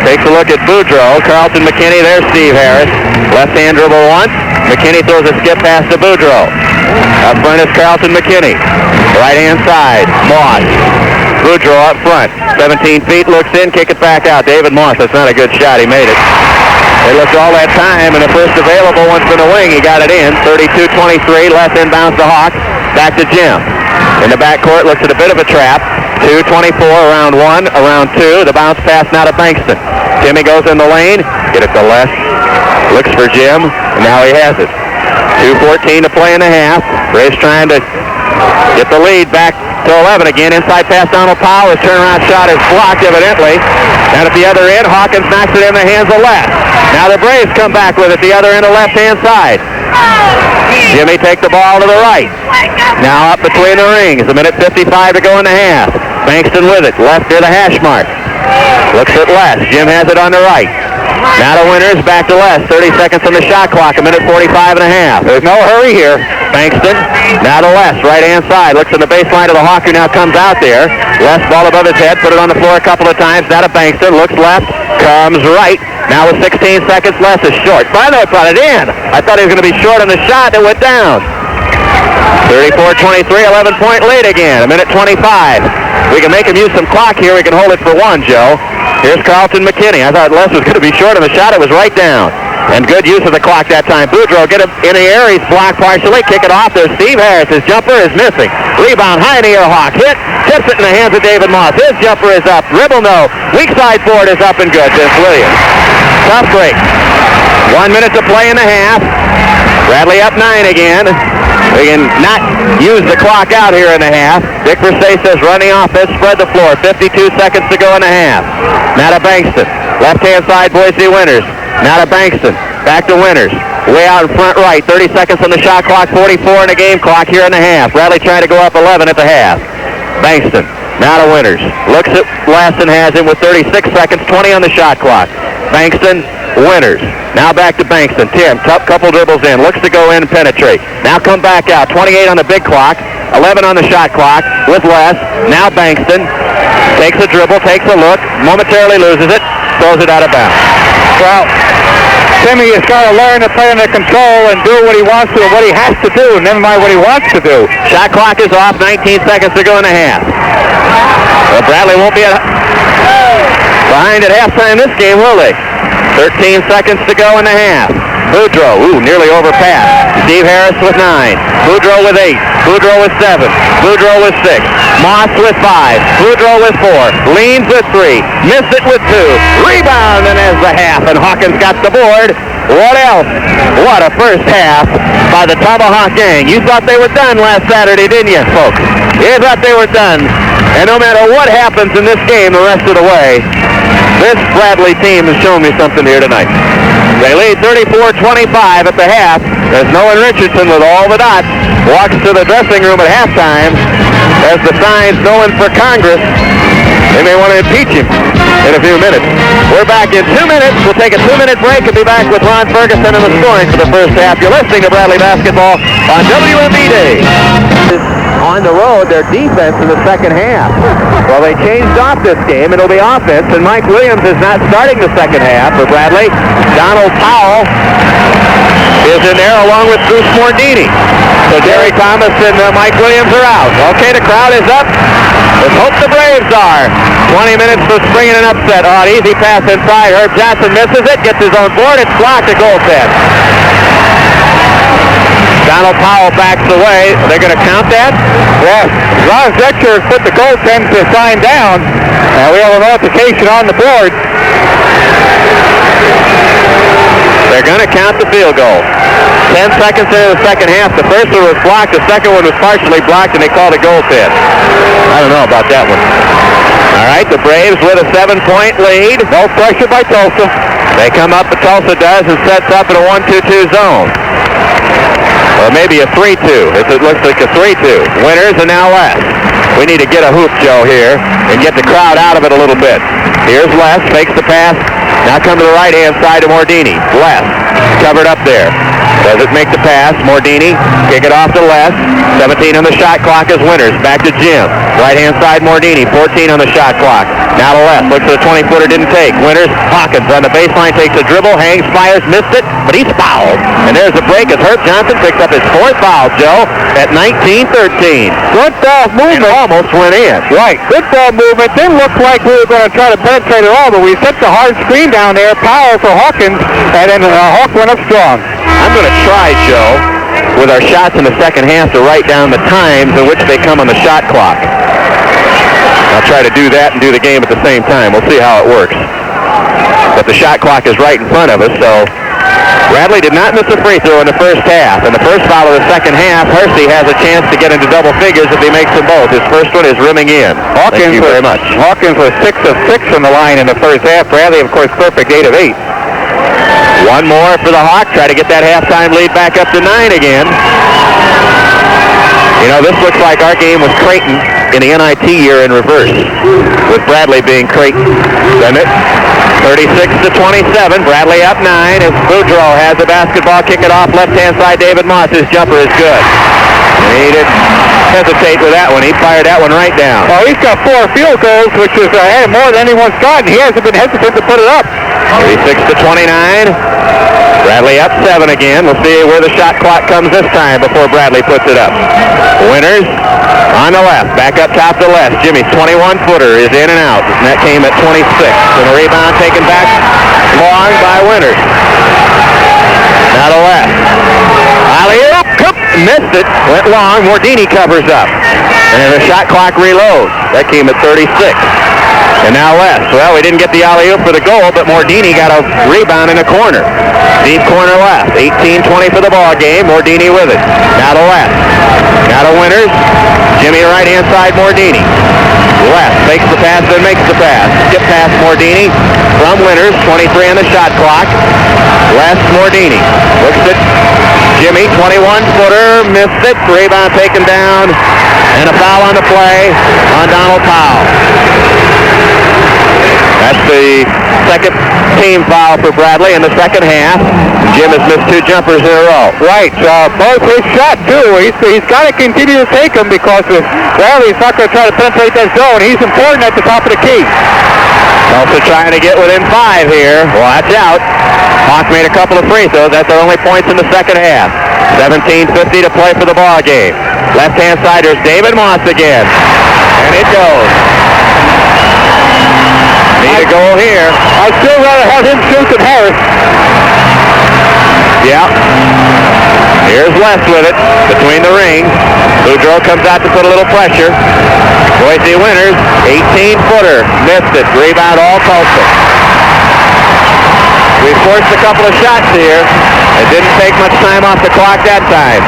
Takes a look at Boudreaux. Carlton McKinney, there's Steve Harris. Left-hand dribble once. McKinney throws a skip pass to Boudreaux. Up front is Carlton McKinney. Right-hand side, Moss. Boudreaux up front. 17 feet, looks in, kick it back out. David Moss, that's not a good shot. He made it. They looked all that time, and the first available one from the wing, he got it in. 32-23, left inbounds to Hawk. Back to Jim. In the backcourt, looks at a bit of a trap. 2:24, around 1, around 2. The bounce pass now to Bankston. Timmy goes in the lane. Get it to left. Looks for Jim, and now he has it. 2:14 to play in the half. Ray's trying to get the lead back to 11 again. Inside pass, Donald Powell. His turnaround shot is blocked, evidently. Down at the other end, Hawkins knocks it in the hands of left. Now the Braves come back with it, the other end of left-hand side. Jimmy take the ball to the right. Now up between the rings. 1:55 to go in the half. Bankston with it. Left near the hash mark. Looks at Les. Jim has it on the right. Now to Winters. Back to Les. 30 seconds on the shot clock. 1:45 and a half. There's no hurry here. Bankston. Now to Les. Right-hand side. Looks on the baseline of the Hawk, who now comes out there. Les, ball above his head. Put it on the floor a couple of times. Now to Bankston. Looks left. Comes right. Now with 16 seconds, Les is short. Finally brought it in. I thought he was going to be short on the shot. It went down. 34-23, 11-point lead again. 1:25. We can make him use some clock here. We can hold it for 1, Joe. Here's Carlton McKinney. I thought Les was going to be short on the shot. It was right down. And good use of the clock that time. Boudreaux get him in the air. He's blocked partially. Kick it off. There's Steve Harris. His jumper is missing. Rebound high in the air. Hawk hit. Tips it in the hands of David Moss. His jumper is up. Dribble no. Weak side board is up and good. Vince Williams. Tough break. 1 minute to play in the half. Bradley up 9 again. We can not use the clock out here in the half. Dick Versace says run the offense, spread the floor. 52 seconds to go in the half. Now to Bankston. Left-hand side, Boise Winters. Now to Bankston. Back to Winters. Way out in front right. 30 seconds on the shot clock. 44 in the game clock here in the half. Bradley trying to go up 11 at the half. Bankston. Now to Winters. Looks at Laston, has him with 36 seconds. 20 on the shot clock. Bankston Winters. Now back to Bankston. Tim, couple dribbles in. Looks to go in and penetrate. Now come back out. 28 on the big clock. 11 on the shot clock with Les. Now Bankston takes a dribble, takes a look, momentarily loses it, throws it out of bounds. Well, Timmy has got to learn to play under control and do what he wants to, what he has to do, never mind what he wants to do. Shot clock is off, 19 seconds to go in the half. Well, Bradley won't be behind at halftime this game, will they? 13 seconds to go in the half. Boudreau, nearly overpassed. Steve Harris with 9. Boudreau with 8. Boudreau with 7. Boudreau with 6. Moss with 5. Boudreau with 4. Leans with 3. Missed it with 2. Rebound, and there's the half, and Hawkins got the board. What else? What a first half by the Tomahawk gang. You thought they were done last Saturday, didn't you, folks? You thought they were done. And no matter what happens in this game the rest of the way, this Bradley team has shown me something here tonight. They lead 34-25 at the half as Nolan Richardson with all the dots walks to the dressing room at halftime as the signs going for Congress. They may want to impeach him in a few minutes. We're back in 2 minutes. We'll take a 2-minute break and be back with Ron Ferguson in the scoring for the first half. You're listening to Bradley Basketball on WMB Day. On the road, their defense in the second half. Well, they changed off this game. It'll be offense, and Mike Williams is not starting the second half for Bradley. Donald Powell is in there along with Bruce Mordini. So Jerry Thomas and Mike Williams are out. Okay, the crowd is up. Let's hope the Braves are. 20 minutes for springing an upset. Oh, an easy pass inside. Herb Johnson misses it, gets his own board. It's blocked, a goal set. Donald Powell backs away. They're going to count that? Yes. Ron Zetcher put the goaltender sign down. We have a notification on the board. They're going to count the field goal. 10 seconds into the second half. The first one was blocked. The second one was partially blocked, and they called a goal set. I don't know about that one. All right, the Braves with a 7-point lead. No pressure by Tulsa. They come up, the Tulsa does, and sets up in a 1-2-2 zone. Or maybe a 3-2. It looks like a 3-2. Winters and now Les. We need to get a hoop, Joe, here and get the crowd out of it a little bit. Here's Les, fakes the pass. Now come to the right-hand side to Mordini. Les, covered up there. Doesn't make the pass. Mordini, kick it off to Les. 17 on the shot clock is Winters. Back to Jim. Right-hand side, Mordini. 14 on the shot clock. Now to Les. Looks for the 20-footer, didn't take. Winters, Hawkins on the baseline, takes a dribble, hangs, fires, missed it, but he's fouled. And there's the break as Herb Johnson picks up his 4th foul, Joe, at 19-13. Good ball movement. And almost went in. Right. Good ball movement. Didn't look like we were going to try to penetrate at all, but we set the hard screen down there, power for Hawkins, and then Hawk went up strong. I'm going to try, Joe, with our shots in the second half to write down the times in which they come on the shot clock. I'll try to do that and do the game at the same time. We'll see how it works. But the shot clock is right in front of us, so Bradley did not miss a free throw in the first half. In the first foul of the second half, Hersey has a chance to get into double figures if he makes them both. His first one is rimming in. Thank you very much. Hawkins was 6 of 6 from the line in the first half. Bradley, of course, perfect 8 of 8. One more for the Hawks. Try to get that halftime lead back up to 9 again. You know, this looks like our game with Creighton in the NIT year in reverse, with Bradley being Creighton. Doesn't it? 36-27. Bradley up 9 as Boudreau has the basketball. Kick it off left-hand side. David Moss. His jumper is good. And he didn't hesitate with that one. He fired that one right down. Well, he's got 4 field goals, which is more than anyone's gotten. He hasn't been hesitant to put it up. 36-29. Bradley up 7 again. We'll see where the shot clock comes this time before Bradley puts it up. Winters on the left. Back up top to left. Jimmy's 21-footer is in and out. And that came at 26. And a rebound taken back long by Winters. Now to left. Alley-oop. Missed it. Went long. Mordini covers up. And the shot clock reloads. That came at 36. And now Les. Well, we didn't get the alley-oop for the goal, but Mordini got a rebound in the corner. Deep corner left. 18-20 for the ball game. Mordini with it. Now to left. Now to Winters. Jimmy right-hand side, Mordini. Left. Fakes the pass, then makes the pass. Skip past Mordini from Winters. 23 on the shot clock. Les Mordini. Looks at Jimmy. 21-footer. Missed it. Rebound taken down. And a foul on the play on Donald Powell. That's the second team foul for Bradley in the second half. Jim has missed 2 jumpers in a row. Right. Both his shot, too. He's got to continue to take them because Bradley's not going to try to penetrate that zone. He's important at the top of the key. Also trying to get within 5 here. Watch out. Hawk made a couple of free throws. That's their only points in the second half. 17:50 to play for the ball game. Left-hand side, there's David Moss again. And it goes. Need a goal here. I'd still rather have him shoot than Harris. Yeah. Here's West with it between the rings. Boudreaux comes out to put a little pressure. Boise Winters, 18-footer. Missed it. Rebound all Tulsa. We forced a couple of shots here. It didn't take much time off the clock that time.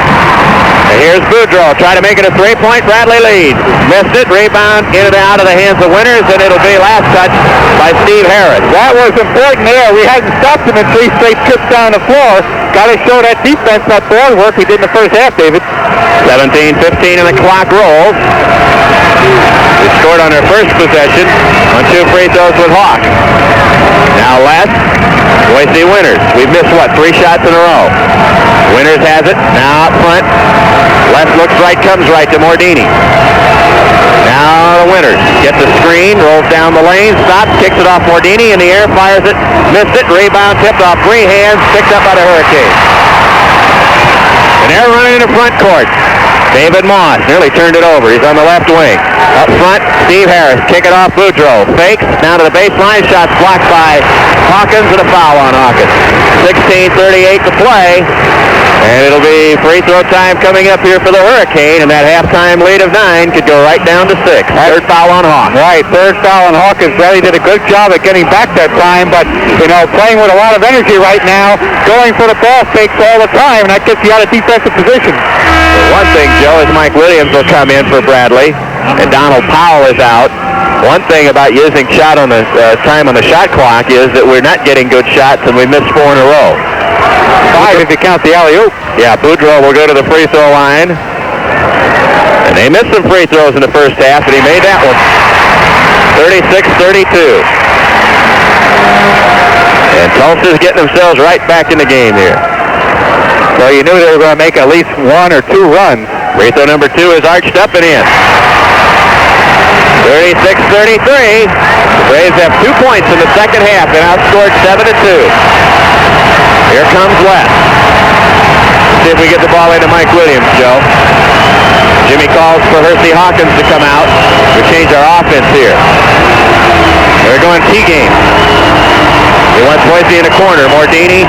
And here's Boudreaux. Try to make it a 3-point. Bradley leads. Missed it. Rebound in and out of the hands of Winters, and it'll be last touch by Steve Harris. That was important there. We hadn't stopped him in 3 straight trips down the floor. Got to show that defense, that board work we did in the first half, David. 17:15 and the clock rolls. They scored on their first possession on 2 free throws with Hawk. Now Les, Boise Winters. We've missed, 3 shots in a row. Winters has it. Now up front. Left looks right, comes right to Mordini. Now Winters gets a screen, rolls down the lane, stops, kicks it off Mordini in the air, fires it, missed it, rebound tipped off 3 hands, picked up by the Hurricane. And they're running in the front court. David Moss nearly turned it over. He's on the left wing. Up front, Steve Harris. Kick it off Boudreaux. Fakes down to the baseline. Shots blocked by Hawkins and a foul on Hawkins. 16:38 to play. And it'll be free throw time coming up here for the Hurricane. And that halftime lead of 9 could go right down to 6. Third foul on Hawkins. Right, third foul on Hawkins. Bradley did a good job at getting back that time. But, playing with a lot of energy right now. Going for the ball fakes all the time. And that gets you out of defensive position. One thing, Joe, is Mike Williams will come in for Bradley, and Donald Powell is out. One thing about using shot on the time on the shot clock is that we're not getting good shots, and we missed 4 in a row. 5 if you count the alley-oop. Yeah, Boudreaux will go to the free throw line. And they missed some free throws in the first half, and he made that one. 36-32. And Tulsa's getting themselves right back in the game here. So you knew they were going to make at least 1 or 2 runs. Free throw number 2 is arched up and in. 36-33. The Braves have 2 points in the second half and outscored 7-2. Here comes West. Let's see if we get the ball into Mike Williams, Joe. Jimmy calls for Hersey Hawkins to come out. We change our offense here. They're going T-game. He wants Boise in the corner. Mordini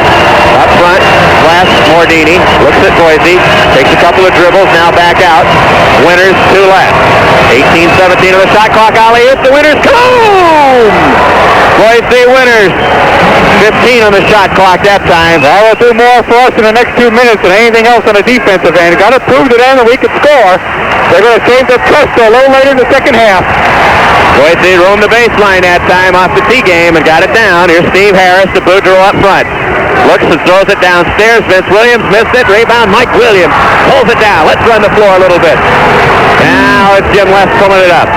up front. West, Mordini looks at Boise. Takes a couple of dribbles. Now back out. Winters to left. 18-17 on the shot clock. Alley-oop. The Winters come home. Boise Winters. 15 on the shot clock that time. That will do more for us in the next 2 minutes than anything else on the defensive end. Got to prove to them that we can score. They're going to save their press a little later in the second half. Boise roamed the baseline that time off the T-game and got it down. Here's Steve Harris to Boudreaux up front. Looks and throws it downstairs. Vince Williams missed it. Rebound, Mike Williams pulls it down. Let's run the floor a little bit. Now it's Jim West pulling it up.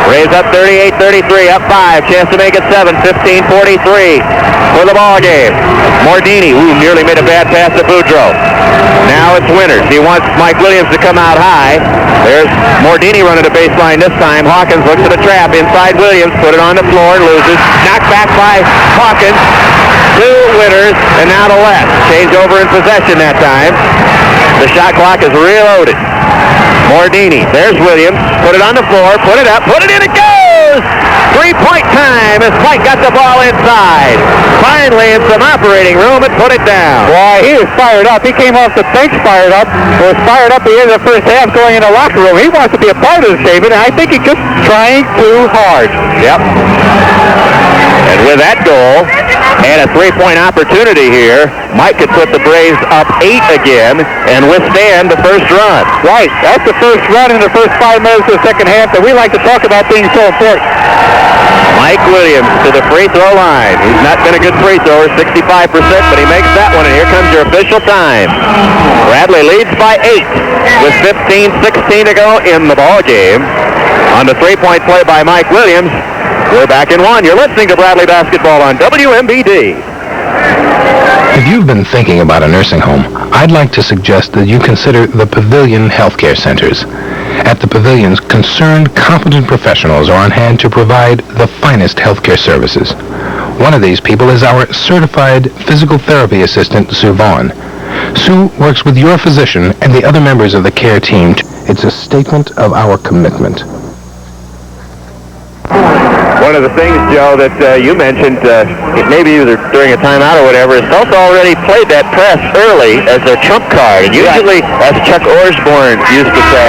Braves up 38-33, up 5. Chance to make it 7. 15-43 for the ball game. Mordini, nearly made a bad pass to Boudreaux. Now it's Winters. He wants Mike Williams to come out high. There's Mordini running the baseline this time. Hawkins looks at the trap. Inside Williams. Put it on the floor. Loses. Knocked back by Hawkins. To Winters. And now to left. Change over in possession that time. The shot clock is reloaded. Mordini. There's Williams. Put it on the floor. Put it up. Put it in. It goes! 3-point time as Mike got the ball inside. Finally in some operating room and put it down. Boy, he was fired up. He came off the bench fired up. Was fired up at the end of the first half going in the locker room. He wants to be a part of this, David, and I think he's just trying too hard. Yep. And with that goal and a 3-point opportunity here, Mike could put the Braves up 8 again and withstand the first run. Right. That's the first run in the first 5 minutes of the second half that we like to talk about being so important. Mike Williams to the free throw line. He's not been a good free thrower, 65%, but he makes that one, and here comes your official time. Bradley leads by 8 with 15-16 to go in the ball game. On the 3-point play by Mike Williams, We're back in one. You're listening to Bradley Basketball on WMBD. If you've been thinking about a nursing home, I'd like to suggest that you consider the Pavilion Healthcare Centers. At the Pavilions, concerned, competent professionals are on hand to provide the finest healthcare services. One of these people is our certified physical therapy assistant, Sue Vaughn. Sue works with your physician and the other members of the care team. It's a statement of our commitment. One of the things, Joe, that you mentioned, maybe either during a timeout or whatever, is Tulsa already played that press early as their trump card. And usually, as Chuck Orsborn used to say.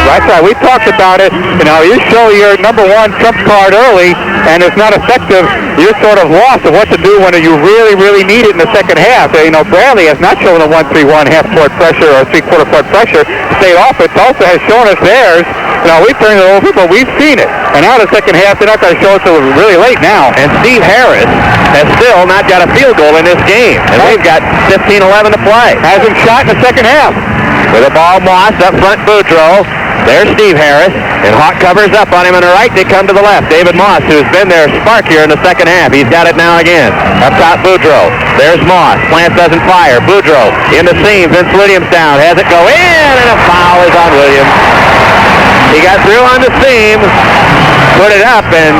That's right. We talked about it. You know, you show your number one trump card early, and it's not effective. You're sort of lost of what to do when you really, really need it in the second half. You know, Bradley has not shown a 1-3-1 half-court pressure or three-quarter-court pressure. Stayed off it. Tulsa has shown us theirs. You know, we turned it over, but we've seen it. And now the second half, they're not going to show it till really late now. And Steve Harris has still not got a field goal in this game. And they've got 15-11 to play. Hasn't shot in the second half. With a ball, Moss up front, Boudreaux. There's Steve Harris, and Hawk covers up on him on the right. They come to the left. David Moss, who's been their spark here in the second half. He's got it now again. Up top, Boudreaux. There's Moss. Plants doesn't fire. Boudreaux in the seam. Vince Williams down. Has it go in, and a foul is on Williams. He got through on the seam, put it up, and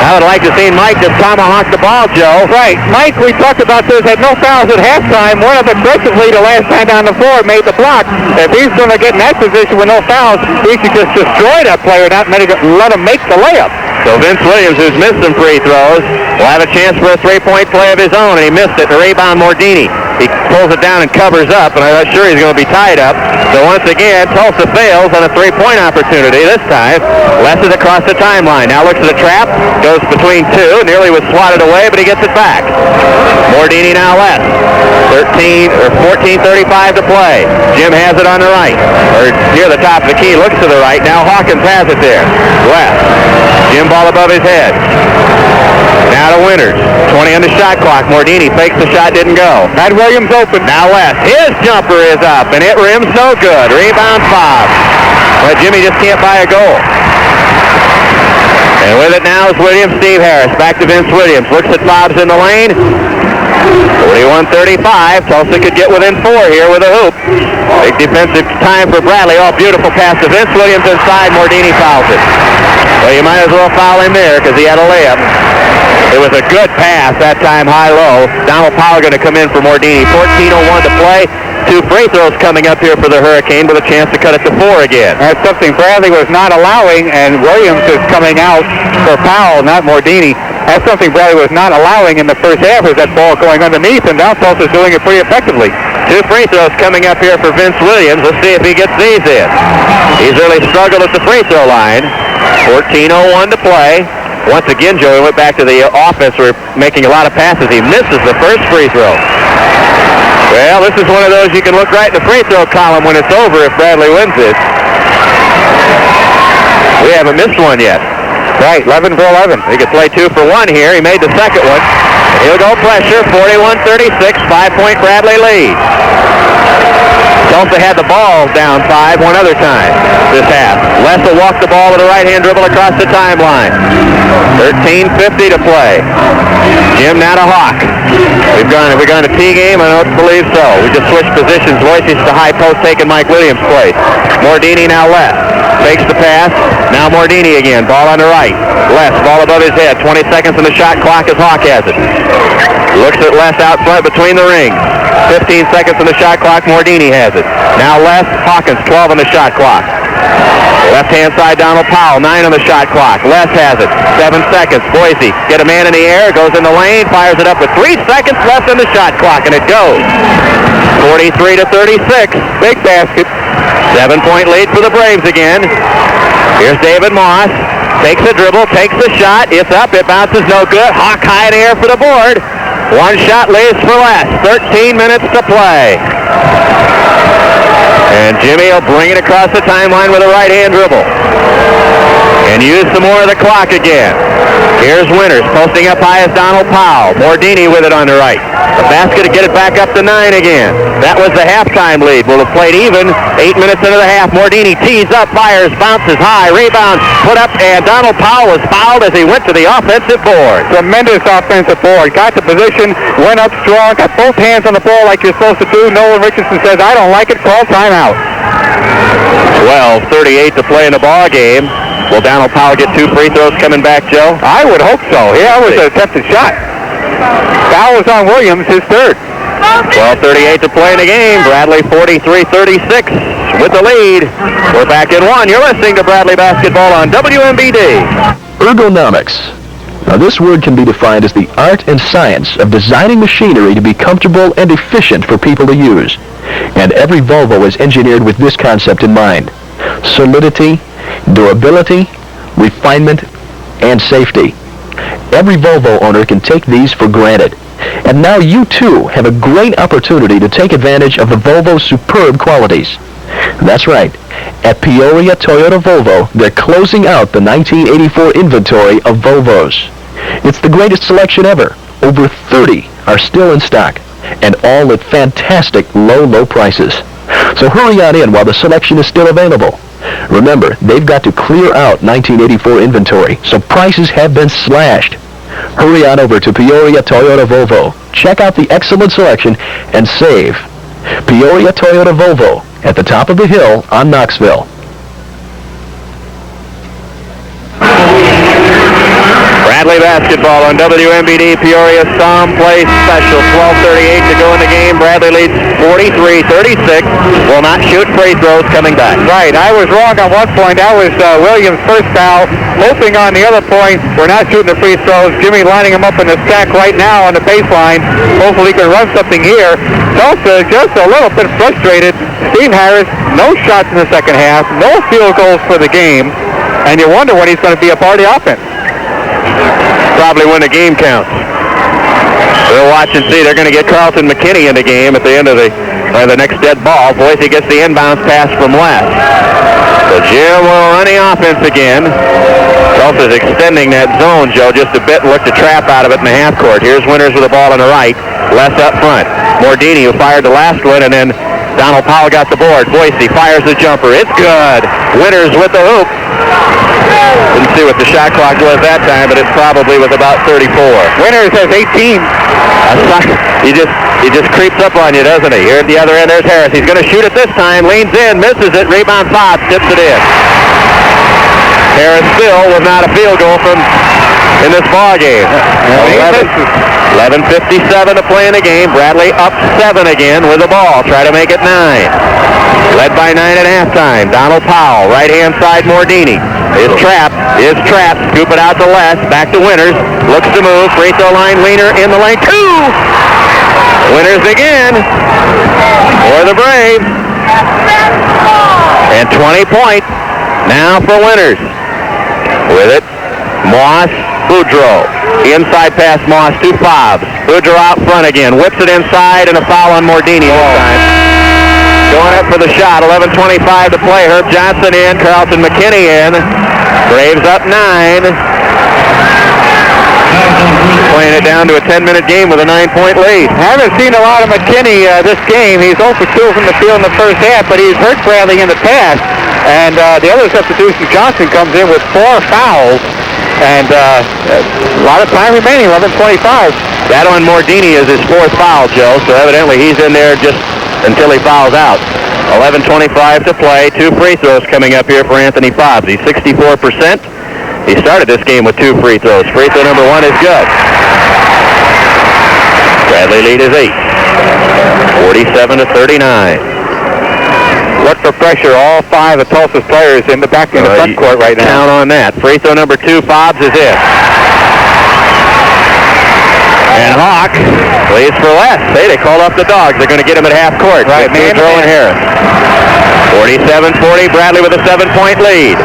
I would like to see Mike just tomahawk the ball, Joe. Right. Mike, we talked about this, had no fouls at halftime. Went up aggressively the last time down the floor, made the block. If he's going to get in that position with no fouls, he should just destroy that player, not let him make the layup. So Vince Williams, who's missed some free throws, will have a chance for a three-point play of his own, and he missed it. The rebound, Mordini. He pulls it down and covers up, and I'm not sure he's going to be tied up. So once again, Tulsa fails on a three-point opportunity. This time, Les is across the timeline. Now looks at the trap, goes between two, nearly was swatted away, but he gets it back. Mordini now Les. 14:35 to play. Jim has it on the right, or near the top of the key, looks to the right. Now Hawkins has it there. Les. Jim ball above his head. Now to Winters. 20 on the shot clock. Mordini fakes the shot, didn't go. Had Williams open. Now Les. His jumper is up, and it rims no good. Rebound Fobb. But Jimmy just can't buy a goal. And with it now is Williams. Steve Harris. Back to Vince Williams. Looks at Fobbs in the lane. 41-35. Tulsa could get within 4 here with a hoop. Big defensive time for Bradley. Oh, beautiful pass to Vince Williams inside. Mordini fouls it. Well, you might as well foul him there because he had a layup. It was a good pass that time, high-low. Donald Powell going to come in for Mordini. 14:01 to play. 2 free throws coming up here for the Hurricane with a chance to cut it to 4 again. That's something Bradley was not allowing, and Williams is coming out for Powell, not Mordini. That's something Bradley was not allowing in the first half, is that ball going underneath, and now Tulsa's doing it pretty effectively. 2 free throws coming up here for Vince Williams. Let's see if he gets these in. He's really struggled at the free throw line. 14:01 to play. Once again, Joey went back to the offense. We're making a lot of passes. He misses the first free throw. Well, this is one of those you can look right in the free throw column when it's over if Bradley wins it. We haven't missed one yet. Right, 11 for 11. He could play 2 for 1 here. He made the second one. He'll go pressure, 41-36, 5-point Bradley lead. Tulsa had the ball down 5 one other time this half. Les will walk the ball with a right-hand dribble across the timeline. 13:50 to play. Jim now to Hawk. Have we gone to T game? I don't believe so. We just switched positions. Loisey's the high post taking Mike Williams' place. Mordini now left. Fakes the pass. Now Mordini again. Ball on the right. Les, ball above his head. 20 seconds on the shot clock as Hawk has it. Looks at Les out front between the rings. 15 seconds on the shot clock. Mordini has it. Now Les, Hawkins, 12 on the shot clock. Left-hand side, Donald Powell, 9 on the shot clock. Les has it. 7 seconds. Boise, get a man in the air, goes in the lane, fires it up with 3 seconds left on the shot clock, and it goes. 43-36. Big basket. 7-point lead for the Braves again. Here's David Moss. Takes the dribble, takes the shot. It's up, it bounces, no good. Hawk high in the air for the board. 1 shot leaves for Les. 13 minutes to play. And Jimmy will bring it across the timeline with a right-hand dribble. and use some more of the clock again. Here's Winters posting up high as Donald Powell. Mordini with it on the right. The basket to get it back up to 9 again. That was the halftime lead. We'll have played even 8 minutes into the half. Mordini tees up, fires, bounces high, rebound, put up, and Donald Powell was fouled as he went to the offensive board. Tremendous offensive board. Got the position, went up strong, got both hands on the ball like you're supposed to do. Nolan Richardson says, I don't like it, call timeout. 12:38 to play in the ball game. Will Donald Powell get 2 free throws coming back, Joe? I would hope so. Yeah, that was an attempted shot. Foul was on Williams, his third. 12:38 to play in the game. Bradley 43-36 with the lead. We're back in 1. You're listening to Bradley Basketball on WMBD. Ergonomics. Now, this word can be defined as the art and science of designing machinery to be comfortable and efficient for people to use. And every Volvo is engineered with this concept in mind: solidity, durability, refinement, and safety. Every Volvo owner can take these for granted. And now you too have a great opportunity to take advantage of the Volvo's superb qualities. That's right. At Peoria Toyota Volvo, they're closing out the 1984 inventory of Volvos. It's the greatest selection ever. Over 30 are still in stock, and all at fantastic low prices. So hurry on in while the selection is still available. Remember, they've got to clear out 1984 inventory, so prices have been slashed. Hurry on over to Peoria Toyota Volvo. Check out the excellent selection and save. Peoria Toyota Volvo, at the top of the hill on Knoxville. Bradley Basketball on WMBD Peoria Someplace Special. 12:38 to go in the game. Bradley leads 43-36. Will not shoot free throws coming back. Right, I was wrong on one point. That was Williams' first foul. Hoping on the other point, we're not shooting the free throws. Jimmy lining him up in the stack right now on the baseline. Hopefully he can run something here. Tulsa just a little bit frustrated. Steve Harris, no shots in the second half, no field goals for the game, and you wonder when he's going to be a part of the offense. Probably when the game counts. We'll watch and see. They're going to get Carlton McKinney in the game at the end of the next dead ball. Boise gets the inbounds pass from West. So Jim will run the offense again. Tulsa's extending that zone, Joe, just a bit and looked to trap out of it in the half court. Here's Winters with the ball on the right. Les up front. Mordini, who fired the last one, and then Donald Powell got the board. Boise fires the jumper. It's good. Winters with the hoop. Didn't see what the shot clock was that time, but it probably was about 34. Winters has 18. He just creeps up on you, doesn't he? Here at the other end, there's Harris. He's going to shoot it this time. Leans in, misses it. Rebound Fox, tips it in. Harris still was not a field goal in this ball game. 11:57 to play in the game. Bradley up 7 again with the ball. Try to make it 9. Led by 9 at halftime. Donald Powell, right-hand side Mordini. Is trapped. Scoop it out to Les. Back to Winters. Looks to move. Free throw line leaner in the lane. 2! Winters again. For the Braves. And 20 points now for Winters. With it, Moss, Boudreau. Inside pass, Moss to Fobbs. Boudreau out front again. Whips it inside, and a foul on Mordini this time. Going up for the shot. 11:25 to play. Herb Johnson in. Carlton McKinney in. Braves up 9. Playing it down to a 10-minute game with a 9-point lead. Haven't seen a lot of McKinney this game. He's 0 for 2 from the field in the first half, but he's hurt Bradley in the past. And the other substitution, Johnson, comes in with 4 fouls. And a lot of time remaining, 11:25. That on Mordini is his 4th foul, Joe. So evidently he's in there just until he fouls out. 11:25 to play. 2 free throws coming up here for Anthony Fobbs. He's 64%. He started this game with 2 free throws. Free throw number 1 is good. Bradley lead is 8. 47-39. Look for pressure, all 5 of Tulsa's players in the front court right now. Count on that. Free throw number 2, Fobbs is it. And Hawk leads for Les. Hey, they called off the dogs. They're going to get him at half court. Right, Boudreau and Harris. 47-40, Bradley with a 7-point lead.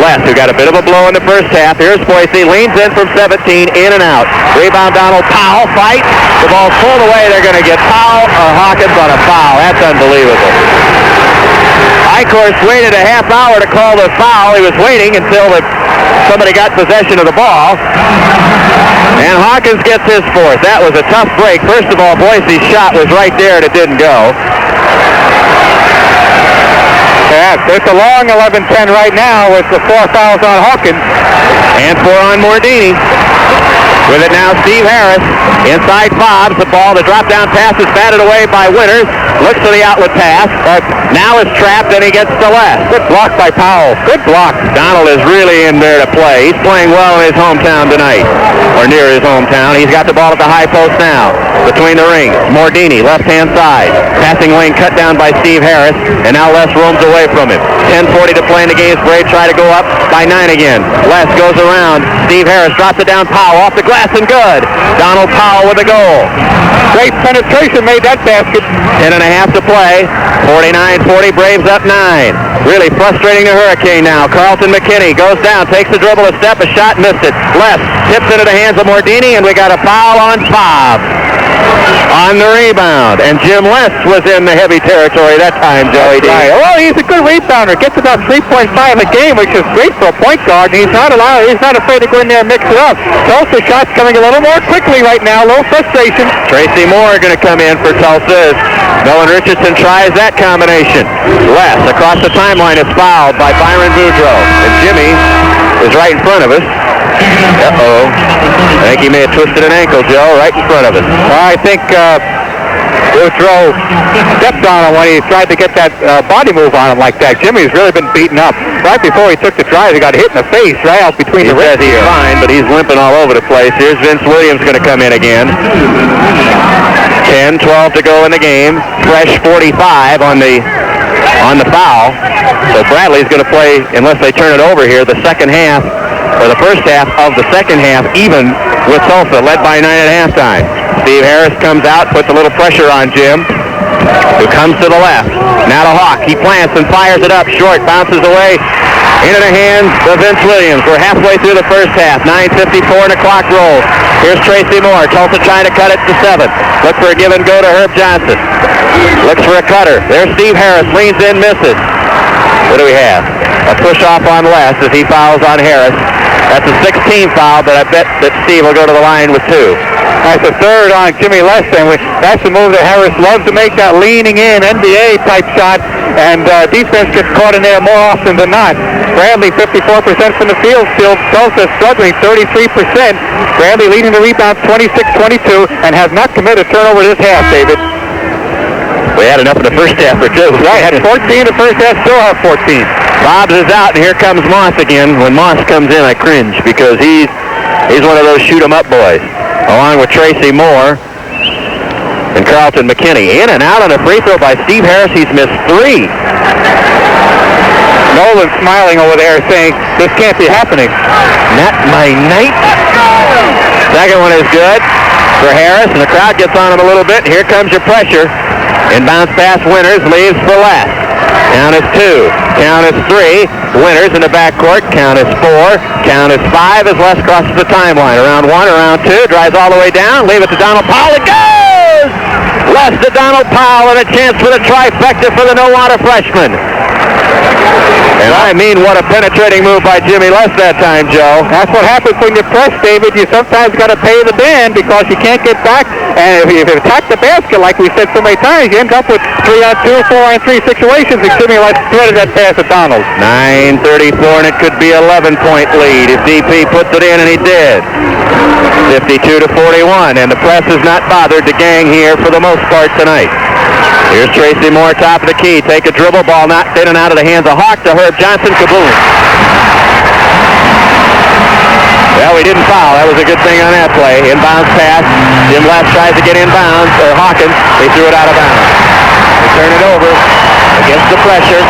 Les, who got a bit of a blow in the first half. Here's Boise, leans in from 17, in and out. Rebound, Donald Powell, fight. The ball's pulled away. They're going to get Powell or Hawkins on a foul. That's unbelievable. Eichhorst waited a half hour to call the foul. He was waiting until somebody got possession of the ball. And Hawkins gets his fourth. That was a tough break. First of all, Boise's shot was right there and it didn't go. Yeah, it's a long 11-10 right now with the 4 fouls on Hawkins. And 4 on Mordini. With it now, Steve Harris inside Fobbs. The ball, the drop-down pass is batted away by Winters. Looks for the outlet pass, but now is trapped and he gets to left. Good block by Powell. Good block. Donald is really in there to play. He's playing well in his hometown tonight, or near his hometown. He's got the ball at the high post now, between the rings. Mordini, left-hand side. Passing lane cut down by Steve Harris, and now Les roams away from him. 10:40 to play in the game. Braves try to go up by 9 again. Les goes around. Steve Harris drops it down. Powell off the glass and good. Donald Powell with a goal. Great penetration, made that basket. 10.5 to play. 49-40, Braves up 9. Really frustrating the Hurricane now. Carlton McKinney goes down, takes the dribble a step, a shot, missed it. Left, tips into the hands of Mordini, and we got a foul on Fobbs. On the rebound. And Jim Less was in the heavy territory that time, Joey D. Right. Well, he's a good rebounder. Gets about 3.5 a game, which is great for a point guard. And he's not afraid to go in there and mix it up. Tulsa shots coming a little more quickly right now. A little frustration. Tracy Moore going to come in for Tulsa. Nolan Richardson tries that combination. Less across the timeline is fouled by Byron Boudreaux. And Jimmy is right in front of us. Uh-oh. I think he may have twisted an ankle, Joe, right in front of us. Well, I think Boudreaux stepped on him when he tried to get that body move on him like that. Jimmy's really been beaten up. Right before he took the drive, he got hit in the face right out between the ribs. He's fine, but he's limping all over the place. Here's Vince Williams going to come in again. 10-12 to go in the game. Fresh 45 on the foul. So Bradley's going to play, unless they turn it over here, the second half, or the first half of the second half, even with Tulsa, led by 9 at halftime. Steve Harris comes out, puts a little pressure on Jim, who comes to the left. Now to Hawk. He plants and fires it up short, bounces away into the hands of Vince Williams. We're halfway through the first half. 9:54 and a clock rolls. Here's Tracy Moore. Tulsa trying to cut it to 7. Look for a give and go to Herb Johnson. Looks for a cutter. There's Steve Harris. Leans in, misses. What do we have? A push off on Les as he fouls on Harris. That's a 16 foul, but I bet that Steve will go to the line with 2. That's a third on Jimmy Less, and that's the move that Harris loves to make, that leaning in NBA type shot, and defense gets caught in there more often than not. Bradley 54% from the field still. Tulsa struggling 33%. Bradley leading the rebounds 26-22 and has not committed a turnover this half, David. We had enough in the first half for 2. Right, had 14 in the first half, still have 14. Fobbs is out, and here comes Moss again. When Moss comes in, I cringe because he's one of those shoot-'em-up boys, along with Tracy Moore and Carlton McKinney. In and out on a free throw by Steve Harris. He's missed 3. Nolan smiling over there saying, this can't be happening. Not my night. Second one is good for Harris, and the crowd gets on him a little bit. Here comes your pressure. Inbounds pass, Winters leaves for left. Count is 2. Count is 3. Winters in the backcourt. Count is 4. Count is 5 as Les crosses the timeline. Around 1, around 2. Drives all the way down. Leave it to Donald Powell. It goes! Les to Donald Powell, and a chance for the trifecta for the no-water freshman. And I mean, what a penetrating move by Jimmy Les that time, Joe. That's what happens when you press, David. You sometimes got to pay the band because you can't get back. And if you attack the basket, like we said so many times, you end up with 3-on-2, 4-on-3 situations. And Jimmy Les threaded that pass at Donald. 9:34, and it could be 11-point lead if DP puts it in, and he did. 52-41, and the press is not bothered to gang here for the most part tonight. Here's Tracy Moore, top of the key. Take a dribble, ball knocked in and out of the hands of Hawk to Herb Johnson. Kaboom. Well, we didn't foul. That was a good thing on that play. Inbounds pass. Jim Last tries to get inbounds, or Hawkins. They threw it out of bounds. They turn it over against the pressure.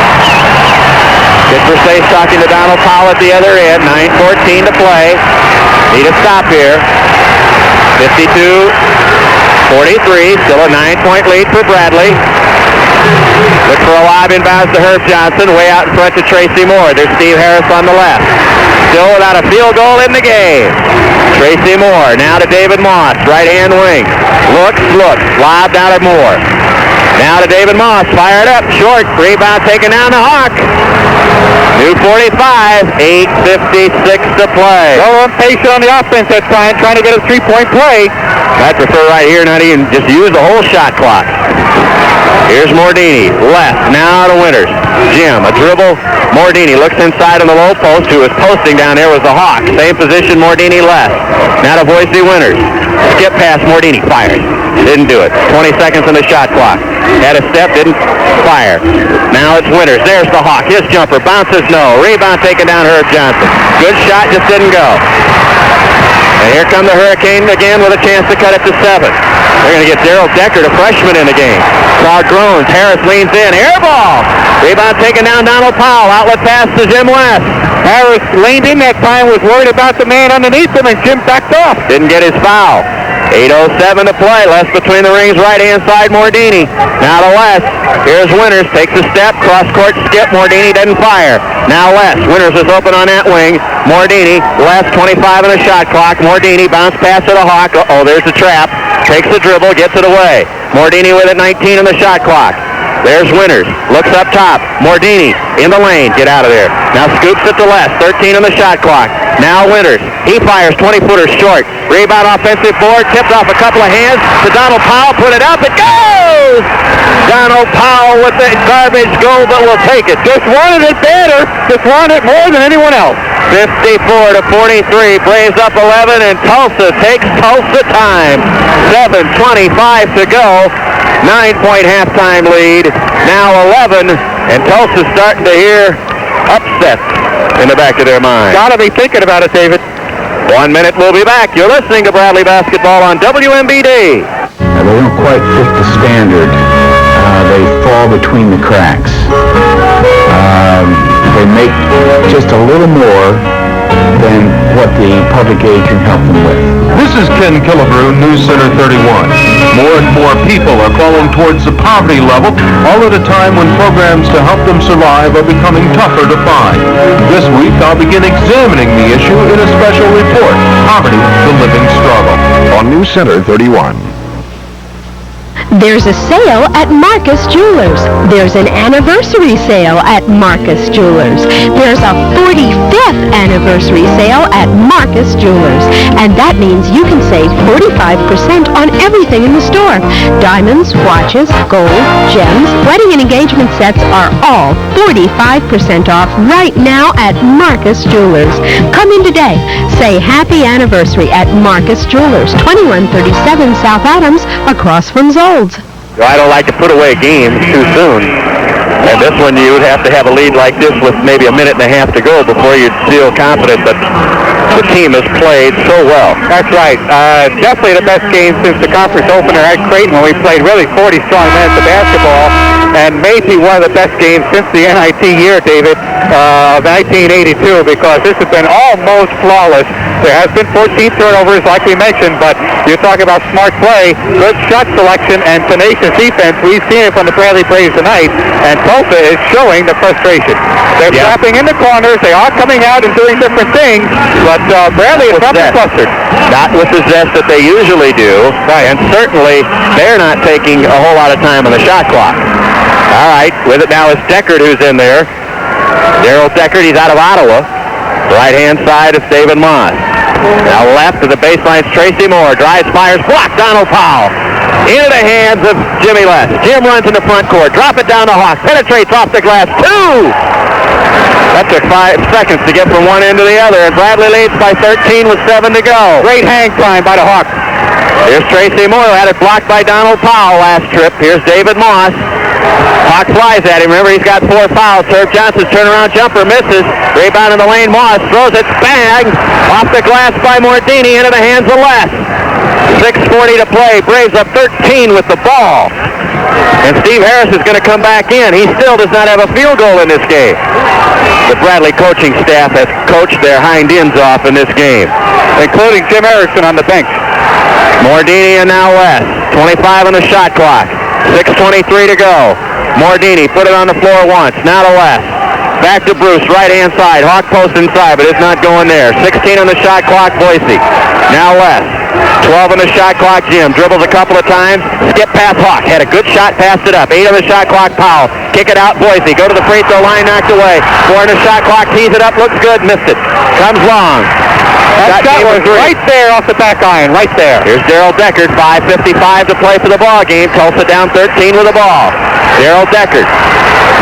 Good for Sace talking to Donald Powell at the other end. 9:14 to play. Need a stop here. 52-43. Still a 9-point lead for Bradley. Look for a lob inbounds to Herb Johnson. Way out in front to Tracy Moore. There's Steve Harris on the left. Still without a field goal in the game. Tracy Moore now to David Moss. Right-hand wing. Looks. Lobbed out of Moore. Now to David Moss, fired up, short, rebound taken down the Hawk. New 45, 8:56 to play. A little impatient on the offense that time, trying to get a three-point play. I'd prefer right here not even just use the whole shot clock. Here's Mordini, left, now to Winters. Jim, a dribble. Mordini looks inside on the low post. Who was posting down there was the Hawk. Same position, Mordini left. Now to Boise Winters. Skip pass, Mordini, fires. Didn't do it. 20 seconds on the shot clock. Had a step, didn't fire. Now it's Winters. There's the Hawk. His jumper bounces no. Rebound taken down, Herb Johnson. Good shot, just didn't go. And here come the Hurricane again with a chance to cut it to 7. They're going to get Daryl Decker, the freshman, in the game. Crowd groans. Harris leans in. Air ball. Rebound taken down, Donald Powell. Outlet pass to Jim West. Harris leaned in that time, was worried about the man underneath him, and Jim backed off. Didn't get his foul. 8:07 to play. Less between the rings, right-hand side, Mordini. Now to West. Here's Winters. Takes a step. Cross-court skip. Mordini doesn't fire. Now West. Winters is open on that wing. Mordini. West, 25 on the shot clock. Mordini. Bounce pass to the Hawk. Oh, there's the trap. Takes the dribble. Gets it away. Mordini with it, 19 on the shot clock. There's Winters. Looks up top. Mordini in the lane. Get out of there. Now scoops it to left. 13 on the shot clock. Now Winters. He fires 20-footer short. Rebound offensive board. Tipped off a couple of hands to Donald Powell. Put it up. It goes! Donald Powell with the garbage goal, but will take it. Just wanted it better. Just wanted it more than anyone else. 54 to 43. Braves up 11, and Tulsa takes Tulsa time. 7:25 to go. 9-point halftime lead. Now 11, and Tulsa's starting to hear upset in the back of their mind. Gotta be thinking about it, David. 1 minute, we'll be back. You're listening to Bradley Basketball on WMBD. They don't quite fit the standard. They fall between the cracks. They make just a little more than what the public aid can help them with. This is Ken Killebrew, News Center 31. More and more people are falling towards the poverty level, all at a time when programs to help them survive are becoming tougher to find. This week, I'll begin examining the issue in a special report, Poverty, the Living Struggle, on News Center 31. There's a sale at Marcus Jewelers. There's an anniversary sale at Marcus Jewelers. There's a 45th anniversary sale at Marcus Jewelers. And that means you can save 45% on everything in the store. Diamonds, watches, gold, gems, wedding and engagement sets are all 45% off right now at Marcus Jewelers. Come in today. Say happy anniversary at Marcus Jewelers, 2137 South Adams, across from Zoll's. I don't like to put away games too soon. And this one, you would have to have a lead like this with maybe a minute and a half to go before you'd feel confident that the team has played so well. That's right. Definitely the best game since the conference opener at Creighton, when we played really 40 strong minutes of basketball, and maybe one of the best games since the NIT year, David, of 1982, because this has been almost flawless. There has been 14 turnovers, like we mentioned, but you're talking about smart play, good shot selection, and tenacious defense. We've seen it from the Bradley Braves tonight, and Tulsa is showing the frustration. They're trapping in the corners. They are coming out and doing different things, but Bradley is probably flustered. Not with the zest that they usually do, and certainly they're not taking a whole lot of time on the shot clock. All right, with it now is Deckard who's in there. Daryl Deckard, he's out of Ottawa. Right-hand side is David Moss. Now left to the baseline, Tracy Moore. Drives, fires, blocked, Donald Powell. Into the hands of Jimmy Less. Jim runs in the front court. Drop it down to Hawk. Penetrates off the glass. 2! That took 5 seconds to get from one end to the other, and Bradley leads by 13 with 7 to go. Great hang time by the Hawks. Here's Tracy Moore, who had it blocked by Donald Powell last trip. Here's David Moss. Hawk flies at him. Remember, he's got 4 fouls. Herb Johnson's turnaround jumper misses. Rebound in the lane. Moss throws it. Bang! Off the glass by Mordini into the hands of Les. 6:40 to play. Braves up 13 with the ball. And Steve Harris is going to come back in. He still does not have a field goal in this game. The Bradley coaching staff has coached their hind ends off in this game, including Jim Erickson on the bench. Mordini and now West. 25 on the shot clock. 6:23 to go. Mordini put it on the floor once. Now to West. Back to Bruce, right-hand side. Hawk post inside, but it's not going there. 16 on the shot clock, Boise. Now West. 12 on the shot clock, Jim. Dribbles a couple of times. Skip past Hawk. Had a good shot, passed it up. 8 on the shot clock, Powell. Kick it out, Boise. Go to the free throw line, knocked away. 4 on the shot clock, tees it up, looks good, missed it. Comes long. That shot was right there off the back iron, right there. Here's Darryl Deckard, 5:55 to play for the ball game. Tulsa down 13 with the ball. Darryl Deckard.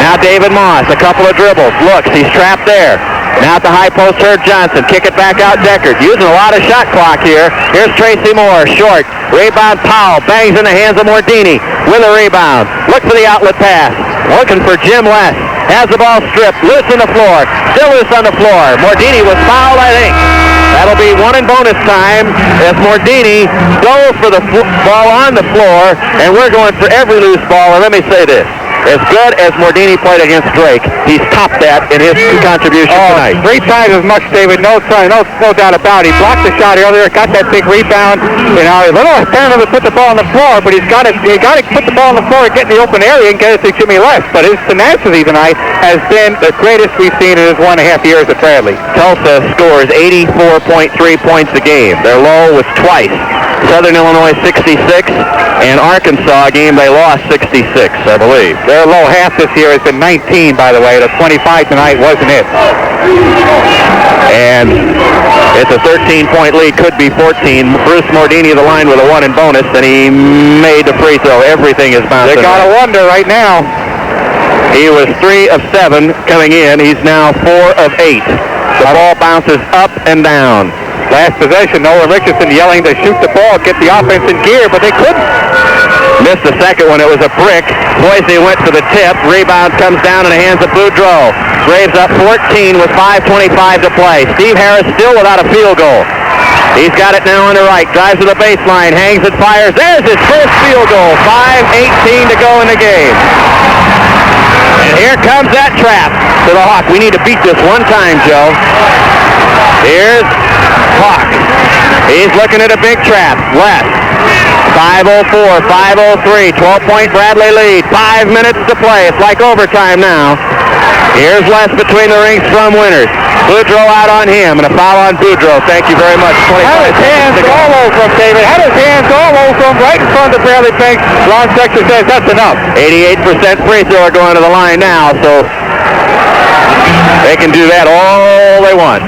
Now David Moss, a couple of dribbles. Looks, he's trapped there. Now at the high post, Herb Johnson. Kick it back out, Deckard. Using a lot of shot clock here. Here's Tracy Moore, short. Rebound, Powell. Bangs in the hands of Mordini with a rebound. Look for the outlet pass. Looking for Jim West. Has the ball stripped. Loose on the floor. Still loose on the floor. Mordini was fouled, I think. That'll be 1 in bonus time as Mordini goes for the ball on the floor, and we're going for every loose ball. And let me say this. As good as Mordini played against Drake, he's topped that in his contribution tonight. 3 times as much, David. No doubt about it. He blocked the shot earlier, got that big rebound. You know, a little apparently to put the ball on the floor, but he got to put the ball on the floor and get in the open area and get it to Jimmy West. But his tenacity tonight has been the greatest we've seen in his 1.5 years at Bradley. Tulsa scores 84.3 points a game. Their low was twice. Southern Illinois 66, and Arkansas game they lost 66, I believe. Their low half this year has been 19, by the way. The 25 tonight wasn't it. And it's a 13-point lead, could be 14. Bruce Mordini, the line with a 1 in bonus, and he made the free throw. Everything is bouncing. They got to wonder right now. He was 3 of 7 coming in. He's now 4 of 8. The ball bounces up and down. Last possession, Nolan Richardson yelling to shoot the ball, get the offense in gear, but they couldn't. Missed the second one. It was a brick. Boise went for the tip. Rebound comes down in the hands of Boudreau. Braves up 14 with 5:25 to play. Steve Harris still without a field goal. He's got it now on the right. Drives to the baseline. Hangs and fires. There's his first field goal. 5:18 to go in the game. And here comes that trap to the Hawk. We need to beat this one time, Joe. Here's Hawk. He's looking at a big trap. West. 5:04, 5:03, 12-point Bradley lead. 5 minutes to play. It's like overtime now. Here's West between the rings from Winters. Boudreau out on him, and a foul on Boudreau. Thank you very much. 25 Had his hands all over him, David. Had his hands all over him right in front of the Bradley bench. Ron Sexton says that's enough. 88% free throw going to the line now, so they can do that all they want.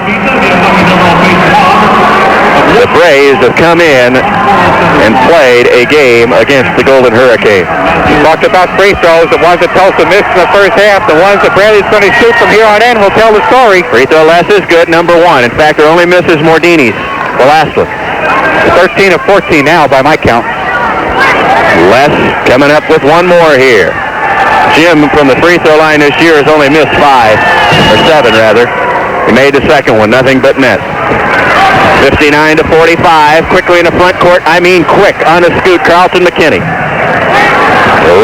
The Braves have come in and played a game against the Golden Hurricane. Talked about free throws. The ones that Tulsa missed in the first half, the ones that Bradley's going to shoot from here on in will tell the story. Free throw less is good, number 1. In fact, their only miss is Mordini's, the last one. 13 of 14 now by my count. Les coming up with one more here. Jim from the free throw line this year has only missed 5, or 7 rather. He made the second one, nothing but net. 59 to 45, quickly in the front court, quick, on the scoot, Carlton McKinney.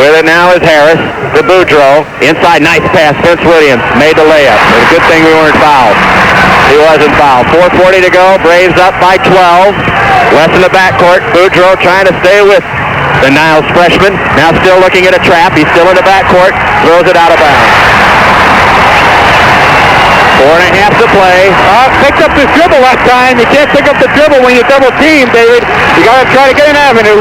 With it now is Harris to Boudreau. Inside, nice pass, Vince Williams made the layup. It was a good thing we weren't fouled. He wasn't fouled. 4:40 to go, Braves up by 12. West in the backcourt, Boudreau trying to stay with the Niles freshman. Now still looking at a trap, he's still in the backcourt, throws it out of bounds. 4.5 to play. Picked up this dribble last time. You can't pick up the dribble when you double team, David. You got to try to get an avenue.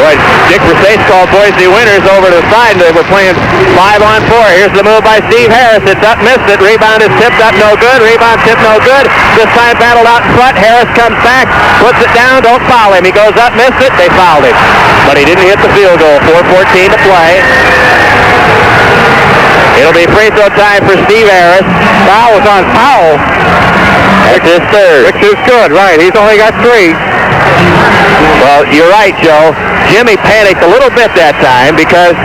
Boy, Dick Versace called Boise Winters over to the side. They were playing 5-on-4. Here's the move by Steve Harris. It's up, missed it. Rebound is tipped up, no good. Rebound tipped, no good. This time battled out in front. Harris comes back, puts it down. Don't foul him. He goes up, missed it. They fouled him. But he didn't hit the field goal. 4:14 to play. It'll be free throw time for Steve Harris. Foul was on Powell. That's his third. Which is good, right. He's only got 3. Well, you're right, Joe. Jimmy panicked a little bit that time because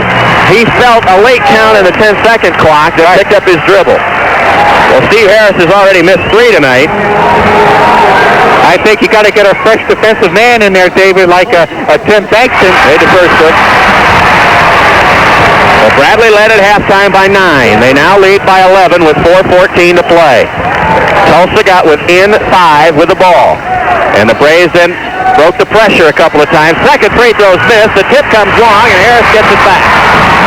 he felt a late count in the 10-second clock that picked up his dribble. Well, Steve Harris has already missed 3 tonight. I think you got to get a fresh defensive man in there, David, like a Tim Bankston. Made the first one. Well, Bradley led at halftime by 9. They now lead by 11 with 4:14 to play. Tulsa got within 5 with the ball. And the Braves then broke the pressure a couple of times. Second free throw's missed. The tip comes long, and Harris gets it back.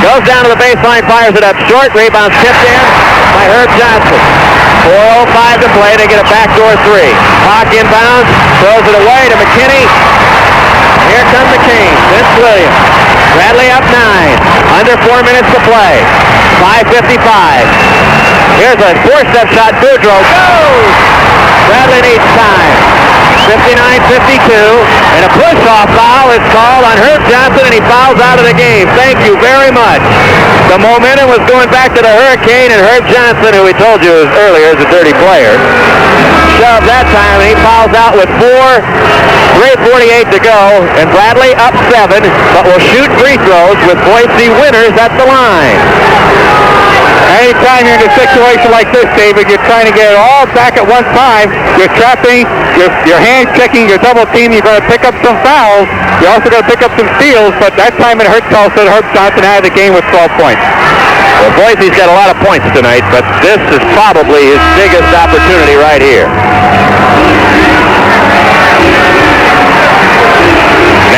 Goes down to the baseline, fires it up short. Rebound tipped in by Herb Johnson. 4:05 to play. They get a backdoor three. Hawk inbounds, throws it away to McKinney. Here comes McCain. Vince Williams. Bradley up 9. Under 4 minutes to play. 5:55. Here's a four-step shot. Boudreaux goes. Bradley needs time. 59-52. And a push-off foul is called on Herb Johnson, and he fouls out of the game. Thank you very much. The momentum was going back to the Hurricane, and Herb Johnson, who we told you earlier is a dirty player, shoved that time, and he fouls out with 3:48 to go, and Bradley up 7, but will shoot free throws with Boise winners at the line. Anytime you're in a situation like this, David, you're trying to get it all back at one time. You're trapping, you're hand checking, you're double teaming, you're going to pick up some fouls. You're also going to pick up some steals, but that time it hurt Tulsa. Herb Johnson out of the game with 12 points. Well, Boise's got a lot of points tonight, but this is probably his biggest opportunity right here.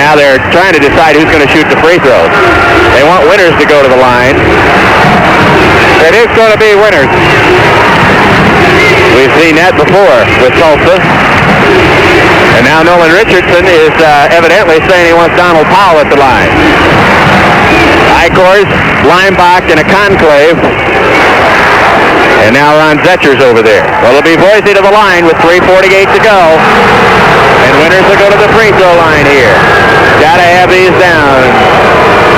Now they're trying to decide who's going to shoot the free throws. They want winners to go to the line. It is going to be winners. We've seen that before with Tulsa. And now Nolan Richardson is evidently saying he wants Donald Powell at the line. Icors, Leimbach, and a conclave. And now Ron Zetcher's over there. Well, it'll be Boise to the line with 3:48 to go. And winners will go to the free throw line here. Gotta have these down.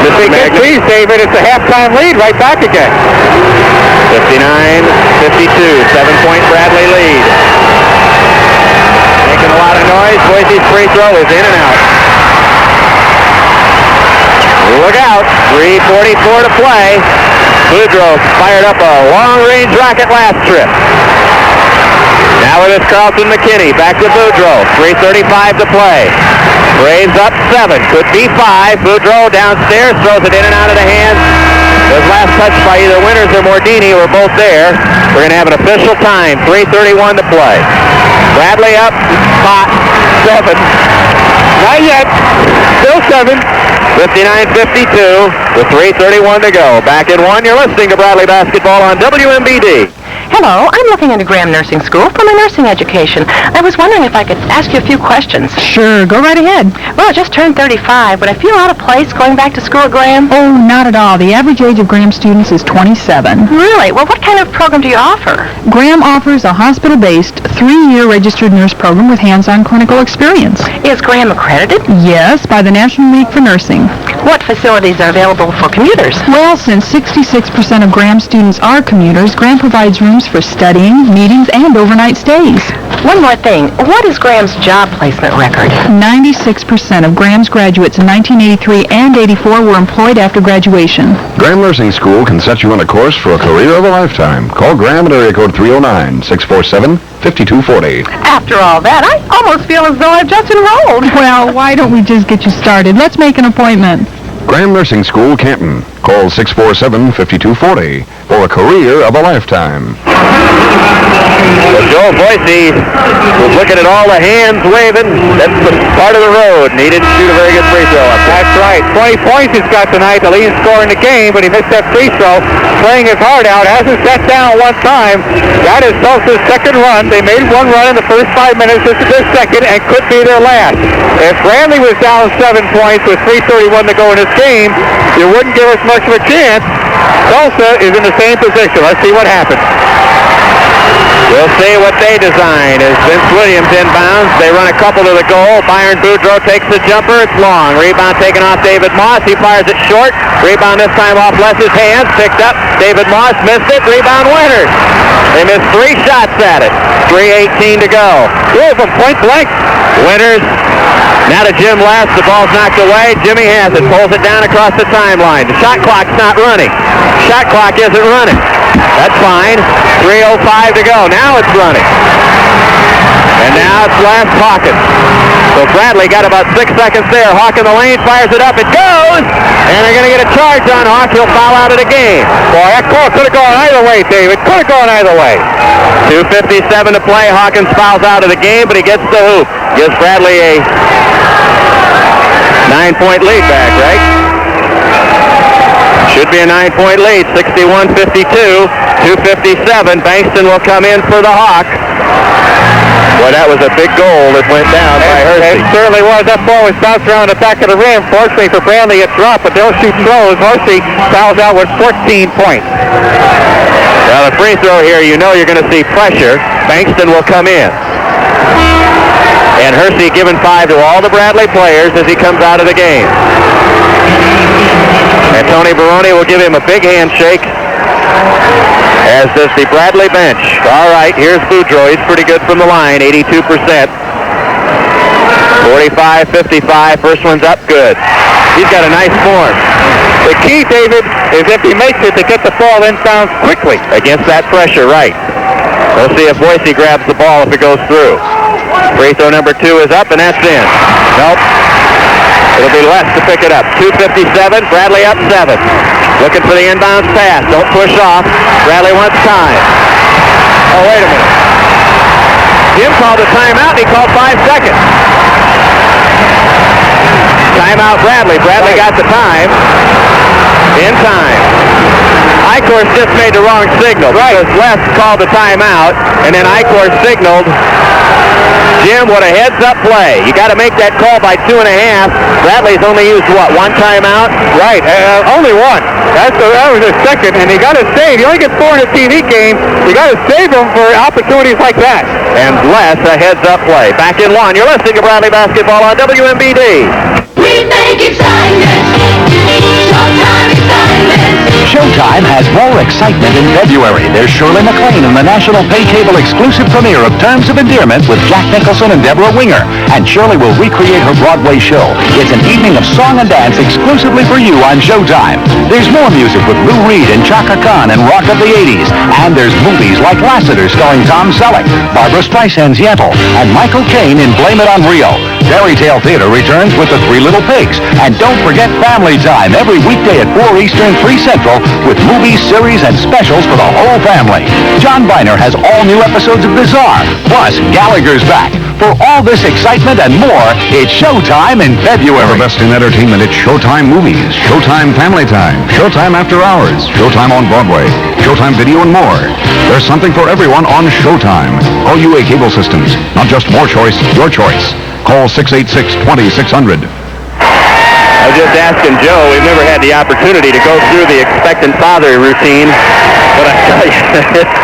Please, David, it's a halftime lead right back again. 59-52, 7-point Bradley lead. Making a lot of noise. Boise's free throw is in and out. Look out, 3:44 to play. Boudreaux fired up a long-range rocket last trip. Now it is Carlton McKinney, back to Boudreaux, 3:35 to play. Braves up 7, could be 5. Boudreaux downstairs, throws it in and out of the hands. Was last touched by either Winters or Mordini, who were both there. We're going to have an official time, 3:31 to play. Bradley up 7. Not yet. Still 7. 59-52 with 3:31 to go. Back in 1, you're listening to Bradley Basketball on WMBD. Hello, I'm looking into Graham Nursing School for my nursing education. I was wondering if I could ask you a few questions. Sure, go right ahead. Well, I just turned 35. Would I feel out of place going back to school at Graham? Oh, not at all. The average age of Graham students is 27. Really? Well, what kind of program do you offer? Graham offers a hospital-based 3-year registered nurse program with hands-on clinical experience. Is Graham accredited? Yes, by the National League for Nursing. What facilities are available for commuters? Well, since 66% of Graham students are commuters, Graham provides rooms for studying, meetings, and overnight stays. One more thing. What is Graham's job placement record? 96% of Graham's graduates in 1983 and 84 were employed after graduation. Graham Nursing School can set you on a course for a career of a lifetime. Call Graham at area code 309-647-5240. After all that, I almost feel as though I've just enrolled. Well, why don't we just get you started? Let's make an appointment. Graham Nursing School, Canton. Call 647-5240 for a career of a lifetime. Well, Joel Boise was looking at all the hands waving. That's the part of the road, and he didn't shoot a very good free throw up there. That's right. 20 points he's got tonight, the leading scorer in the game, but he missed that free throw. Playing his heart out, hasn't sat down one time. That is Tulsa's second run. They made one run in the first 5 minutes. This is their second and could be their last. If Bradley was down 7 points with 3:31 to go in this game, you wouldn't give us much of a chance. Tulsa is in the same position. Let's see what happens. We'll see what they design as Vince Williams inbounds. They run a couple to the goal. Byron Boudreaux takes the jumper. It's long. Rebound taken off David Moss. He fires it short. Rebound this time off Les's hands. Picked up. David Moss missed it. Rebound Winters. They missed 3 shots at it. 3:18 to go. 2 of them point blank. Winters. Now to Jim Last. The ball's knocked away. Jimmy has it. Pulls it down across the timeline. The shot clock's not running. Shot clock isn't running. That's fine. 3:05 to go. Now it's running. And now it's Last Hawkins. So Bradley got about 6 seconds there. Hawk in the lane, fires it up. It goes! And they're going to get a charge on Hawk. He'll foul out of the game. Boy, that call could have gone either way, David. Could have gone either way. 2:57 to play. Hawkins fouls out of the game, but he gets the hoop. Gives Bradley a 9-point lead back, right? Should be a 9-point lead, 61-52, 2:57. Bankston will come in for the Hawk. Well, that was a big goal that went down by Hersey. It certainly was. That ball was bounced around the back of the rim. Fortunately for Bradley, it dropped, but they'll shoot throws. Hersey fouls out with 14 points. Well, the free throw here, you know you're going to see pressure. Bankston will come in. And Hersey giving 5 to all the Bradley players as he comes out of the game. And Tony Barone will give him a big handshake, as does the Bradley bench. All right, here's Boudreaux. He's pretty good from the line, 82%. 45-55, first one's up, good. He's got a nice form. The key, David, is if he makes it to get the ball inbounds quickly. Against that pressure, right. We'll see if Boise grabs the ball if it goes through. Free throw number 2 is up, and that's in. Nope. It'll be less to pick it up. 2:57, Bradley up 7. Looking for the inbounds pass. Don't push off. Bradley wants time. Oh, wait a minute. Jim called a timeout, and he called 5 seconds. Timeout Bradley. Bradley got the time. In time. Icor's just made the wrong signal. Because Les called the timeout, and then Icor signaled Jim, what a heads-up play. You got to make that call by 2.5. Bradley's only used, what, 1 timeout? Right, only 1. That was his second, and you got to save. You only get 4 in a TV game. You got to save them for opportunities like that. And Les, a heads-up play. Back in 1. You're listening to Bradley Basketball on WMBD. We make excitement. Showtime excitement. Showtime has more excitement in February. There's Shirley MacLaine in the national pay cable exclusive premiere of Terms of Endearment with Jack Nicholson and Deborah Winger. And Shirley will recreate her Broadway show. It's an evening of song and dance exclusively for you on Showtime. There's more music with Lou Reed and Chaka Khan and Rock of the 80s. And there's movies like Lassiter starring Tom Selleck, Barbra Streisand's Yentl, and Michael Caine in Blame It on Rio. Fairy Tale Theater returns with The Three Little Pigs. And don't forget Family Time every weekday at 4 Eastern, 3 Central with movies, series, and specials for the whole family. John Biner has all new episodes of Bizarre. Plus, Gallagher's back. For all this excitement and more, it's Showtime in February. For the best in entertainment, it's Showtime Movies, Showtime Family Time, Showtime After Hours, Showtime on Broadway, Showtime Video, and more. There's something for everyone on Showtime. All UA cable systems, not just more choice, your choice. Call 686-2600. I was just asking Joe, we've never had the opportunity to go through the expectant father routine, but I tell you, it's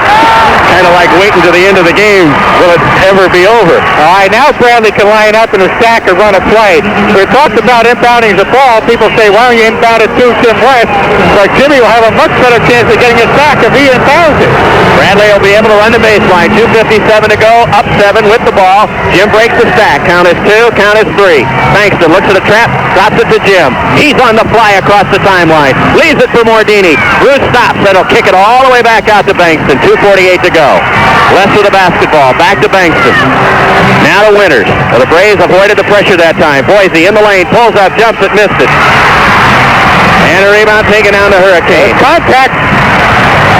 kind of like waiting to the end of the game. Will it ever be over? All right, now Bradley can line up in a stack or run a play. We talked about inbounding the ball. People say, why don't you inbound it to Tim West? But Jimmy will have a much better chance of getting it back if he inbounds it. Bradley will be able to run the baseline. 2:57 to go, up 7 with the ball. Jim breaks the stack. Count is 2, count is 3. Bankston looks at the trap, drops it to Jim. He's on the fly across the timeline. Leaves it for Mordini. Bruce stops and he'll kick it all the way back out to Bankston. 2:48 to go. Les with the basketball. Back to Bankston. Now to Winters. Well, the Braves avoided the pressure that time. Boise in the lane. Pulls up, jumps it, missed it. And a rebound taken down to Hurricane. Contact.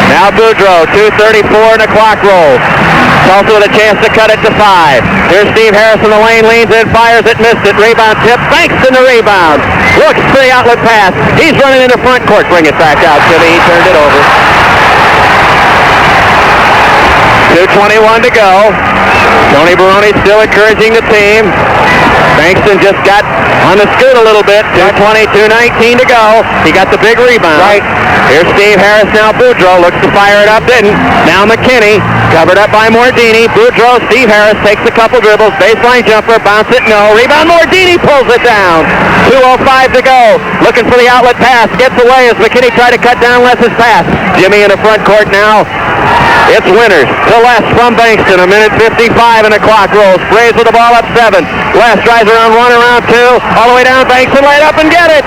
Now Boudreaux, 2:34 and the clock rolls. Tulsa with a chance to cut it to 5. Here's Steve Harris in the lane, leans in, fires it, missed it. Rebound tip, Bankston the rebound. Looks for the outlet pass. He's running into front court. Bring it back out, Jimmy. He turned it over. 2:21 to go. Tony Barone still encouraging the team. Bankston just got on the scoot a little bit. 2:20, 2:19 to go. He got the big rebound. Right. Here's Steve Harris now. Boudreaux looks to fire it up, didn't. Now McKinney, covered up by Mordini. Boudreaux, Steve Harris takes a couple dribbles. Baseline jumper, bounce it, no. Rebound, Mordini pulls it down. 2:05 to go. Looking for the outlet pass. Gets away as McKinney tried to cut down Les's pass. Jimmy in the front court now. It's Winters to Les from Bankston. 1:55 and the clock rolls. Braves with the ball up 7. Les drives around 1, around 2. All the way down. Bankston laid up and get it.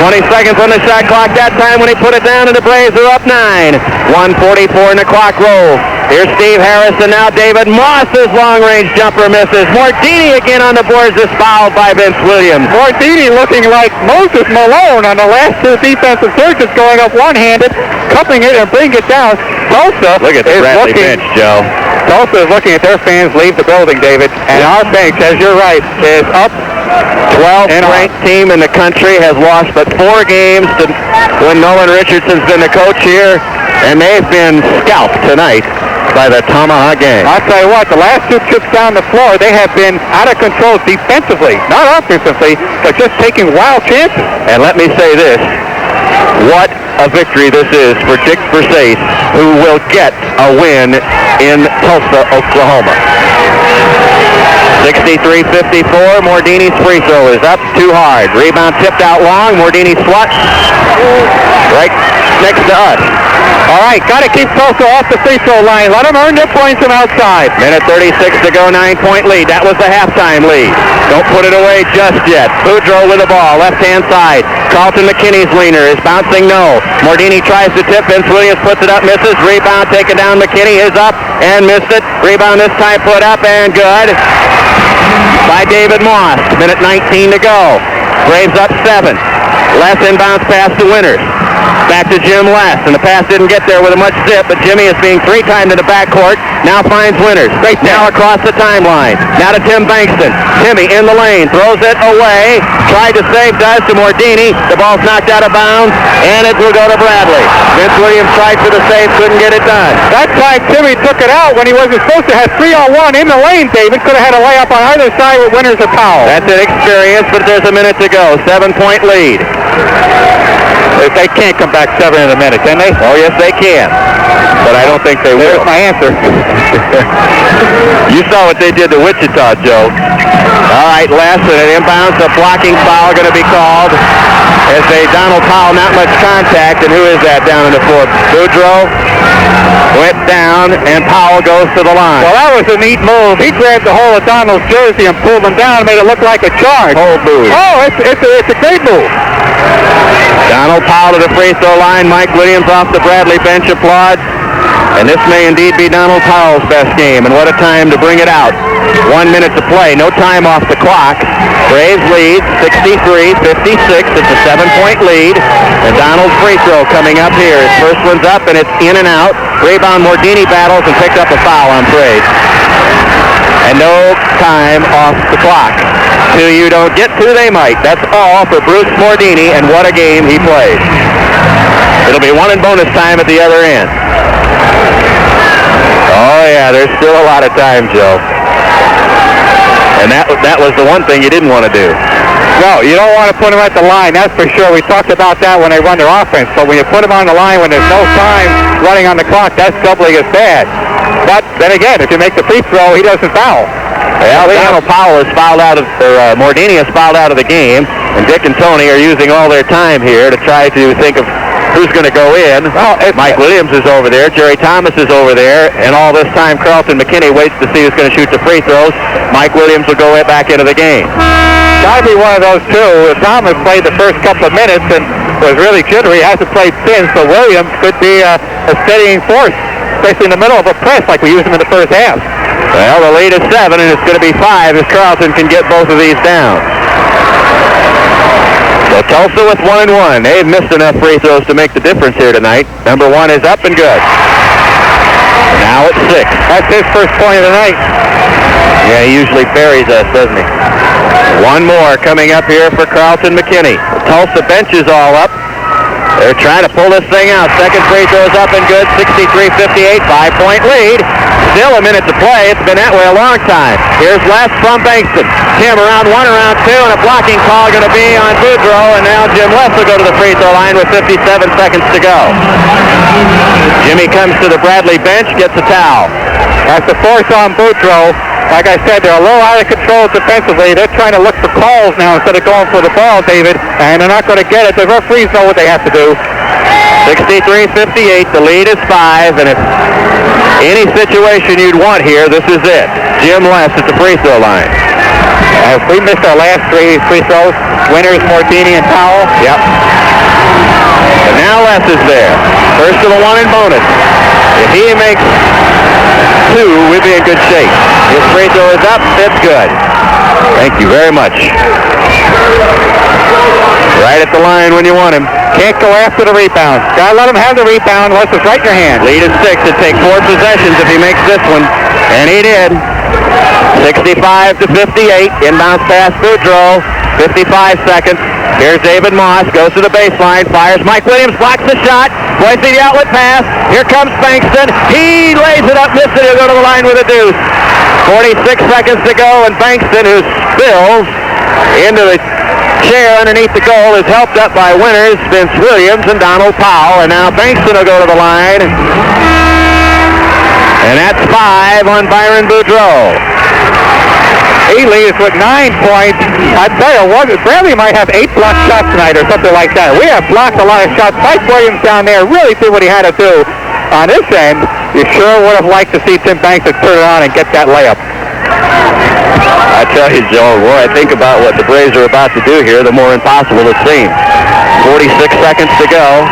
20 seconds on the shot clock that time when he put it down, and the Braves are up 9. 1:44 and the clock rolls. Here's Steve Harris, and now David Moss's long-range jumper misses. Mordini again on the boards is fouled by Vince Williams. Mordini looking like Moses Malone on the last 2 defensive searches, going up one-handed, cupping it and bringing it down. Tulsa Look at the Bradley bench, Joe. Tulsa is looking at their fans leave the building, David, and our bench, as you're right, is up 12th ranked team in the country, has lost but 4 games to when Nolan Richardson's been the coach here, and they've been scalped tonight by the Tomahawk gang. I'll tell you what, the last 2 trips down the floor, they have been out of control defensively, not offensively, but just taking wild chances. And let me say this, what a victory this is for Dick Versace, who will get a win in Tulsa, Oklahoma. 63-54, Mordini's free throw is up too hard. Rebound tipped out long, Mordini swats right next to us. All right, got to keep Tulsa off the free throw line. Let them earn their points from outside. Minute 36 to go, 9-point lead. That was the halftime lead. Don't put it away just yet. Boudreaux with the ball, left-hand side. Carlton McKinney's leaner is bouncing no. Mordini tries to tip. Vince Williams puts it up, misses. Rebound taken down. McKinney is up and missed it. Rebound this time put up and good by David Moss. Minute 19 to go. Braves up 7. Les inbounds pass to Winters. Back to Jim Les, and the pass didn't get there with a much zip, but Jimmy is being 3-timed in the backcourt. Now finds Winters. Now across the timeline. Now to Tim Bankston. Timmy in the lane, throws it away. Tried to save, does to Mordini. The ball's knocked out of bounds, and it will go to Bradley. Vince Williams tried for the save, couldn't get it done. That time Timmy took it out when he wasn't supposed to have 3-on-1 in the lane, David. Could have had a layup on either side with Winters a foul. That's an experience, but there's a minute to go. 7-point lead. They can't come back 7 in a minute, can they? Oh, yes, they can. But I don't think they will. There's my answer. You saw what they did to Wichita, Joe. All right, Les, and an inbounds, a blocking foul going to be called as Donald Powell, not much contact, and who is that down in the floor? Boudreaux went down, and Powell goes to the line. Well, that was a neat move. He grabbed the hole of Donald's jersey and pulled him down and made it look like a charge. Whole move. Oh, it's a great move. Donald Powell to the free throw line. Mike Williams off the Bradley bench applauds. And this may indeed be Donald Powell's best game. And what a time to bring it out. 1 minute to play. No time off the clock. Braves lead 63-56. It's a 7-point lead. And Donald's free throw coming up here. His first one's up and it's in and out. Rebound Mordini battles and picked up a foul on Braves. And no time off the clock. Till you don't get to, they might. That's all for Bruce Mordini, and what a game he played. It'll be 1 in bonus time at the other end. Oh, yeah, there's still a lot of time, Joe. And that was the one thing you didn't want to do. No, you don't want to put them at the line, that's for sure. We talked about that when they run their offense. But when you put them on the line when there's no time running on the clock, that's doubly as bad. But then again, if you make the free throw, he doesn't foul. Well, Donald Powell is fouled out of, Mordini is fouled out of the game, and Dick and Tony are using all their time here to try to think of who's going to go in. Well, Mike Williams is over there, Jerry Thomas is over there, and all this time Carlton McKinney waits to see who's going to shoot the free throws. Mike Williams will go back into the game. Got to be one of those two. Thomas played the first couple of minutes and was really jittery. He hasn't played since, so Williams could be a steadying force, especially in the middle of a press like we used him in the first half. Well, the lead is 7, and it's going to be 5 if Carlton can get both of these down. So Tulsa with 1 and 1. They've missed enough free throws to make the difference here tonight. Number 1 is up and good. Now it's 6. That's his first point of the night. Yeah, he usually buries us, doesn't he? 1 more coming up here for Carlton McKinney. The Tulsa bench is all up. They're trying to pull this thing out. Second free throw is up and good. 63-58, 5-point lead. Still a minute to play. It's been that way a long time. Here's Les from Bankston. Tim around 1, around 2, and a blocking call going to be on Boudreaux, and now Jim Les will go to the free throw line with 57 seconds to go. Jimmy comes to the Bradley bench, gets a towel. That's the force on Boudreaux. Like I said, they're a little out of control defensively. They're trying to look for calls now instead of going for the ball, David, and they're not going to get it. The referees know what they have to do. 63-58, the lead is 5, and if any situation you'd want here, this is it. Jim Les at the free throw line. If we missed our last 3 free throws, Winters, Mordini, and Powell. Yep. And now Les is there. First of the 1 in bonus. If he makes 2, we'll be in good shape. His free throw is up. It's good. Thank you very much. Right at the line when you want him. Can't go after the rebound. Gotta let him have the rebound unless it's right in your hand. Lead is 6. It'll take 4 possessions if he makes this one. And he did. 65-58. Inbounds pass Boudreaux. 55 seconds. Here's David Moss. Goes to the baseline. Fires. Mike Williams blocks the shot. Boise the outlet pass. Here comes Bankston. He lays it up. Missed it. He'll go to the line with a deuce. 46 seconds to go. And Bankston, who spills into the chair underneath the goal, is helped up by Winters, Vince Williams, and Donald Powell. And now Bankston will go to the line. And that's 5 on Byron Boudreaux. He leads with 9 points. I tell you what, Bradley might have 8 blocked shots tonight or something like that. We have blocked a lot of shots. Mike Williams down there really did what he had to do. On this end, you sure would have liked to see Tim Bankston turn it on and get that layup. I tell you, Joe, the more I think about what the Braves are about to do here, the more impossible it seems. 46 seconds to go.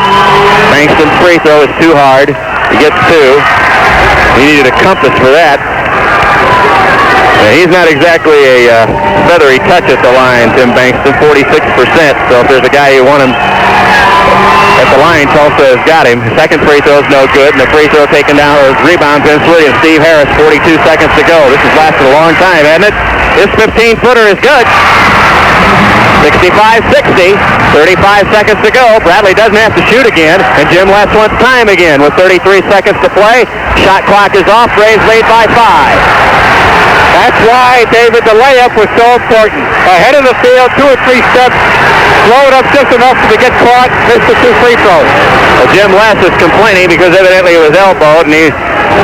Bankston's free throw is too hard. He gets 2. He needed a compass for that. He's not exactly a feathery touch at the line, Tim Bankston, 46%. So if there's a guy you want him at the line, Tulsa has got him. Second free throw is no good, and the free throw taken down, or rebound, Vince Williams. Steve Harris, 42 seconds to go. This has lasted a long time, hasn't it? This 15-footer is good. 65-60, 35 seconds to go. Bradley doesn't have to shoot again, and Jim West wants time again with 33 seconds to play. Shot clock is off. Braves lead by 5. That's why, David, the layup was so important. Ahead of the field, 2 or 3 steps, slow it up just enough to get caught, missed the 2 free throws. Well, Jim West is complaining because evidently he was elbowed, and he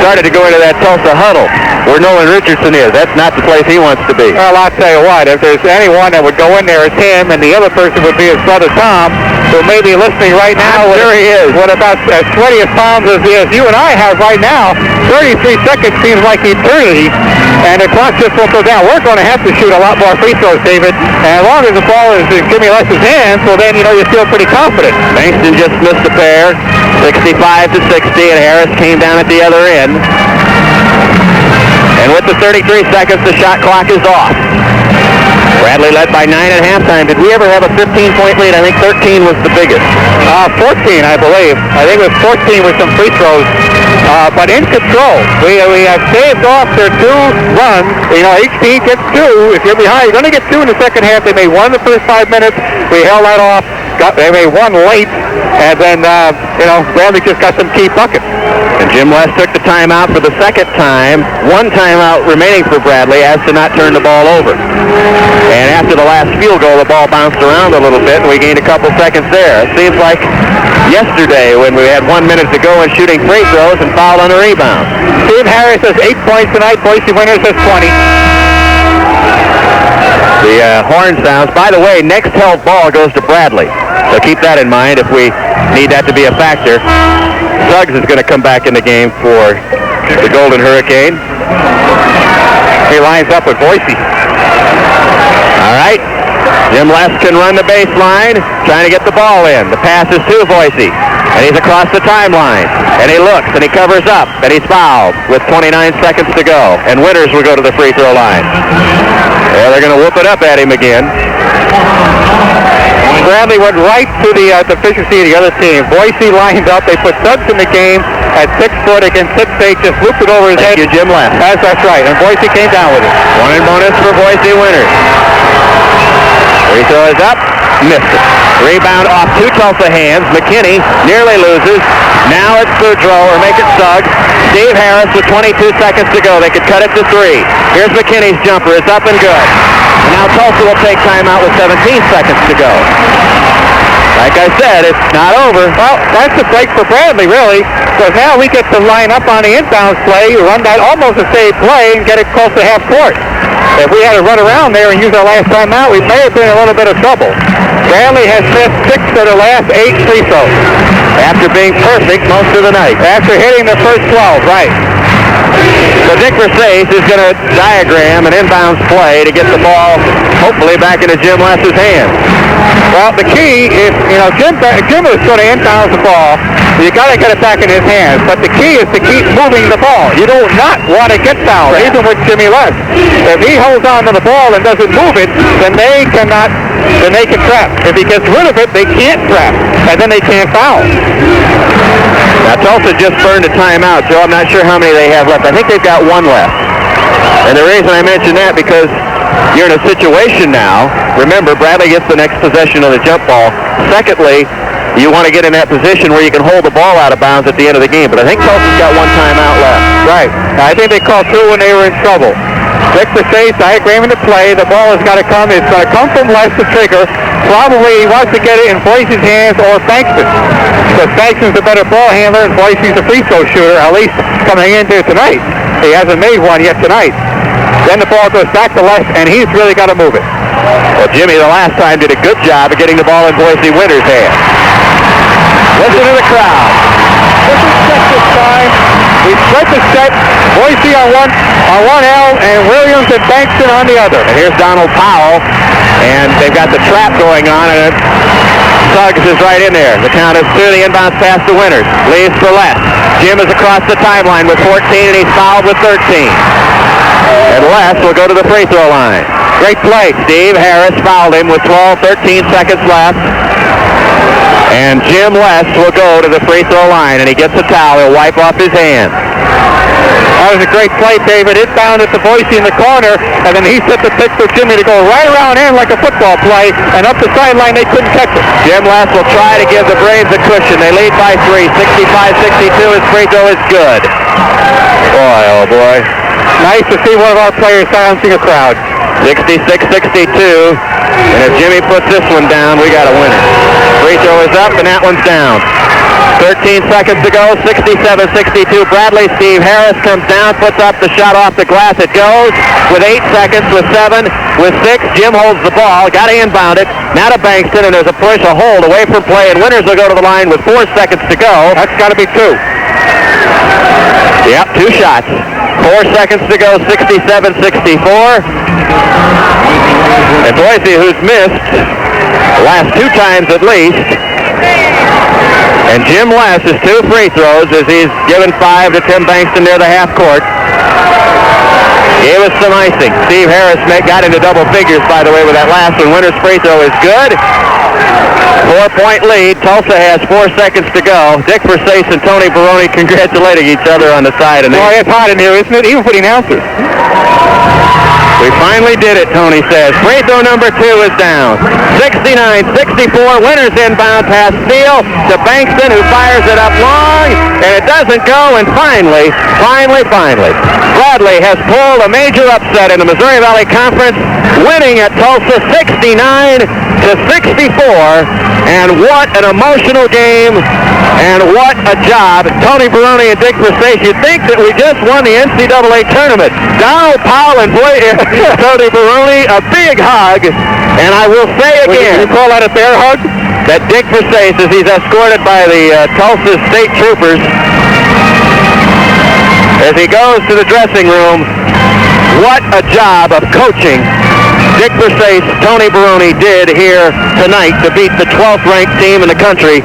started to go into that Tulsa huddle where Nolan Richardson is. That's not the place he wants to be. Well, I'll tell you what, if there's anyone that would go in there, it's him, and the other person would be his brother Tom, who may be listening right now. I'm sure he is. What about as sweaty as palms as you and I have right now? 33 seconds seems like eternity, and the clock just won't go down. We're going to have to shoot a lot more free throws, David, and as long as the ball is in Jimmy Less's hands, well then, you feel pretty confident. Bankston just missed a pair, 65-60, and Harris came down at the other end. And with the 33 seconds, the shot clock is off. Bradley led by 9 at halftime. Did we ever have a 15-point lead? I think 13 was the biggest. 14, I believe. I think it was 14 with some free throws. But in control. We have saved off their 2 runs. Each team gets 2. If you're behind, you're going to get 2 in the second half. They made 1 in the first 5 minutes. We held that off. They made 1 late. And then, Bradley just got some key buckets. And Jim West took the timeout for the second time. 1 timeout remaining for Bradley as to not turn the ball over. And after the last field goal, the ball bounced around a little bit, and we gained a couple seconds there. It seems like yesterday when we had 1 minute to go and shooting free throws and fouled on the rebound. Steve Harris has 8 points tonight. Boise Winters has 20. The horn sounds. By the way, next held ball goes to Bradley. So keep that in mind if we need that to be a factor. Suggs is going to come back in the game for the Golden Hurricane. He lines up with Boise. All right. Jim West can run the baseline, trying to get the ball in. The pass is to Boise, and he's across the timeline. And he looks, and he covers up, and he's fouled with 29 seconds to go. And Winters will go to the free throw line. Yeah, they're going to whoop it up at him again. Bradley went right to the deficiency of the other team. Boise lined up. They put Suggs in the game at 6 foot against 6'8", just looped it over his head. Thank you, Jim West. That's right, and Boise came down with it. 1 in bonus for Boise Winters. Free throw is up. Missed it. Rebound off to Tulsa hands. McKinney nearly loses. Now it's Boudreaux, or make it Suggs. Steve Harris with 22 seconds to go. They could cut it to 3. Here's McKinney's jumper. It's up and good. And now Tulsa will take timeout with 17 seconds to go. Like I said, it's not over. Well, that's a break for Bradley, really, because now we get to line up on the inbounds play, run that almost a safe play, and get it close to half court. If we had to run around there and use our last timeout, we may have been in a little bit of trouble. Bradley has missed 6 of the last 8 free throws. After being perfect most of the night. After hitting the first 12, right. So Dick Versace is going to diagram an inbounds play to get the ball hopefully back into Jim Less's hands. Well, the key is, Jim is going to inbounds the ball. You got to get it back in his hands, but the key is to keep moving the ball. You do not want to get fouled, even with Jimmy Less. If he holds on to the ball and doesn't move it, then they can trap. If he gets rid of it, they can't trap, and then they can't foul. Now, Tulsa just burned a timeout, Joe. I'm not sure how many they have left. I think they've got one left. And the reason I mention that, because you're in a situation now. Remember, Bradley gets the next possession of the jump ball. Secondly, you want to get in that position where you can hold the ball out of bounds at the end of the game. But I think Tulsa's got one timeout left. Right. I think they called two when they were in trouble. Dick Versace diagramming the play. The ball has got to come. It's going to come from Les the trigger. Probably he wants to get it in Boise's hands or Bankston. Because Bankston's a better ball handler and Boise's a free throw shooter, at least coming in there tonight. He hasn't made one yet tonight. Then the ball goes back to Les, and he's really got to move it. Well, Jimmy, the last time, did a good job of getting the ball in Boise Winter's hands. Listen to the crowd. Different set this time. We split the set. Boise on one L, and Williams and Bankston on the other. And here's Donald Powell, and they've got the trap going on, and Suggs is right in there. The count is 2, the inbounds pass to Winters. Leaves for Les. Jim is across the timeline with 14, and he's fouled with 13. And Les will go to the free throw line. Great play. Steve Harris fouled him with 13 seconds left. And Jim Les will go to the free throw line, and he gets a towel. He'll wipe off his hand. That was a great play, David. It bounded to Boise in the corner, and then he set the pick for Jimmy to go right around in like a football play, and up the sideline they couldn't catch it. Jim Les will try to give the Braves a cushion. They lead by 3, 65-62. His free throw is good. Boy, oh boy. Nice to see one of our players silencing a crowd. 66-62. And if Jimmy puts this one down, we got a winner. Free throw is up, and that one's down. 13 seconds to go, 67-62. Bradley. Steve Harris comes down, puts up the shot off the glass. It goes with 8 seconds, with 7, with 6. Jim holds the ball, got to inbound it. Now to Bankston, and there's a push, a hold away from play, and Winters will go to the line with 4 seconds to go. That's got to be 2. Yep, 2 shots. 4 seconds to go, 67-64. And Boise, who's missed the last 2 times at least. And Jim Les is 2 free throws as he's given 5 to Tim Bankston near the half court. Gave us some icing. Steve Harris got into double figures, by the way, with that last one. Winters' free throw is good. 4-point lead. Tulsa has 4 seconds to go. Dick Versace and Tony Barone congratulating each other on the side. Boy, it's hot in here, isn't it? Even for the announcers. We finally did it, Tony says. Free throw number 2 is down. 69-64. Winters inbound pass Steele to Bankston, who fires it up long, and it doesn't go. And finally, Bradley has pulled a major upset in the Missouri Valley Conference, winning at Tulsa 69-64. And what an emotional game, and what a job. Tony Barone and Dick Versace, you'd think that we just won the NCAA tournament. Donald Powell and Tony Barone, a big hug. And I will say again, you call that a bear hug? That Dick Versace, as he's escorted by the Tulsa State Troopers, as he goes to the dressing room, what a job of coaching Dick Versace, Tony Barone did here tonight to beat the 12th ranked team in the country,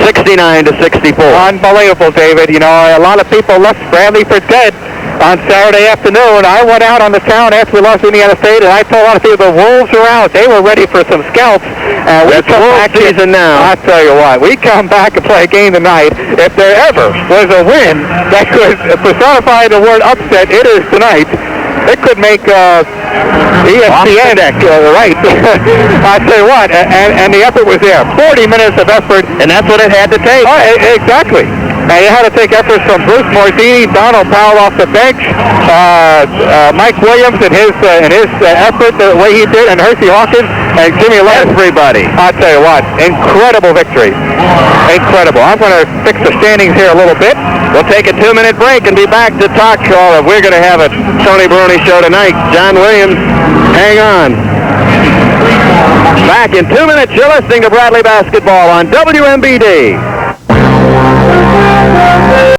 69-64. Unbelievable, David. You know, a lot of people left Bradley for dead on Saturday afternoon. I went out on the town after we lost Indiana State, and I told a lot of people the Wolves are out. They were ready for some scalps. That's Wolves season now. I'll tell you what, we come back and play a game tonight. If there ever was a win that could personify the word upset, it is tonight. It could make ESPN right. I tell you what, and the effort was there. 40 minutes of effort, and that's what it had to take. Oh, exactly. And you had to take efforts from Bruce Morzini, Donald Powell off the bench, Mike Williams and his effort, the way he did, and Hersey Hawkins and Jimmy Les. Everybody. I'll tell you what, incredible victory. Incredible. I'm going to fix the standings here a little bit. We'll take a 2-minute break and be back to talk all of. We're going to have a Tony Barone show tonight. John Williams, hang on. Back in 2 minutes, you're listening to Bradley Basketball on WMBD.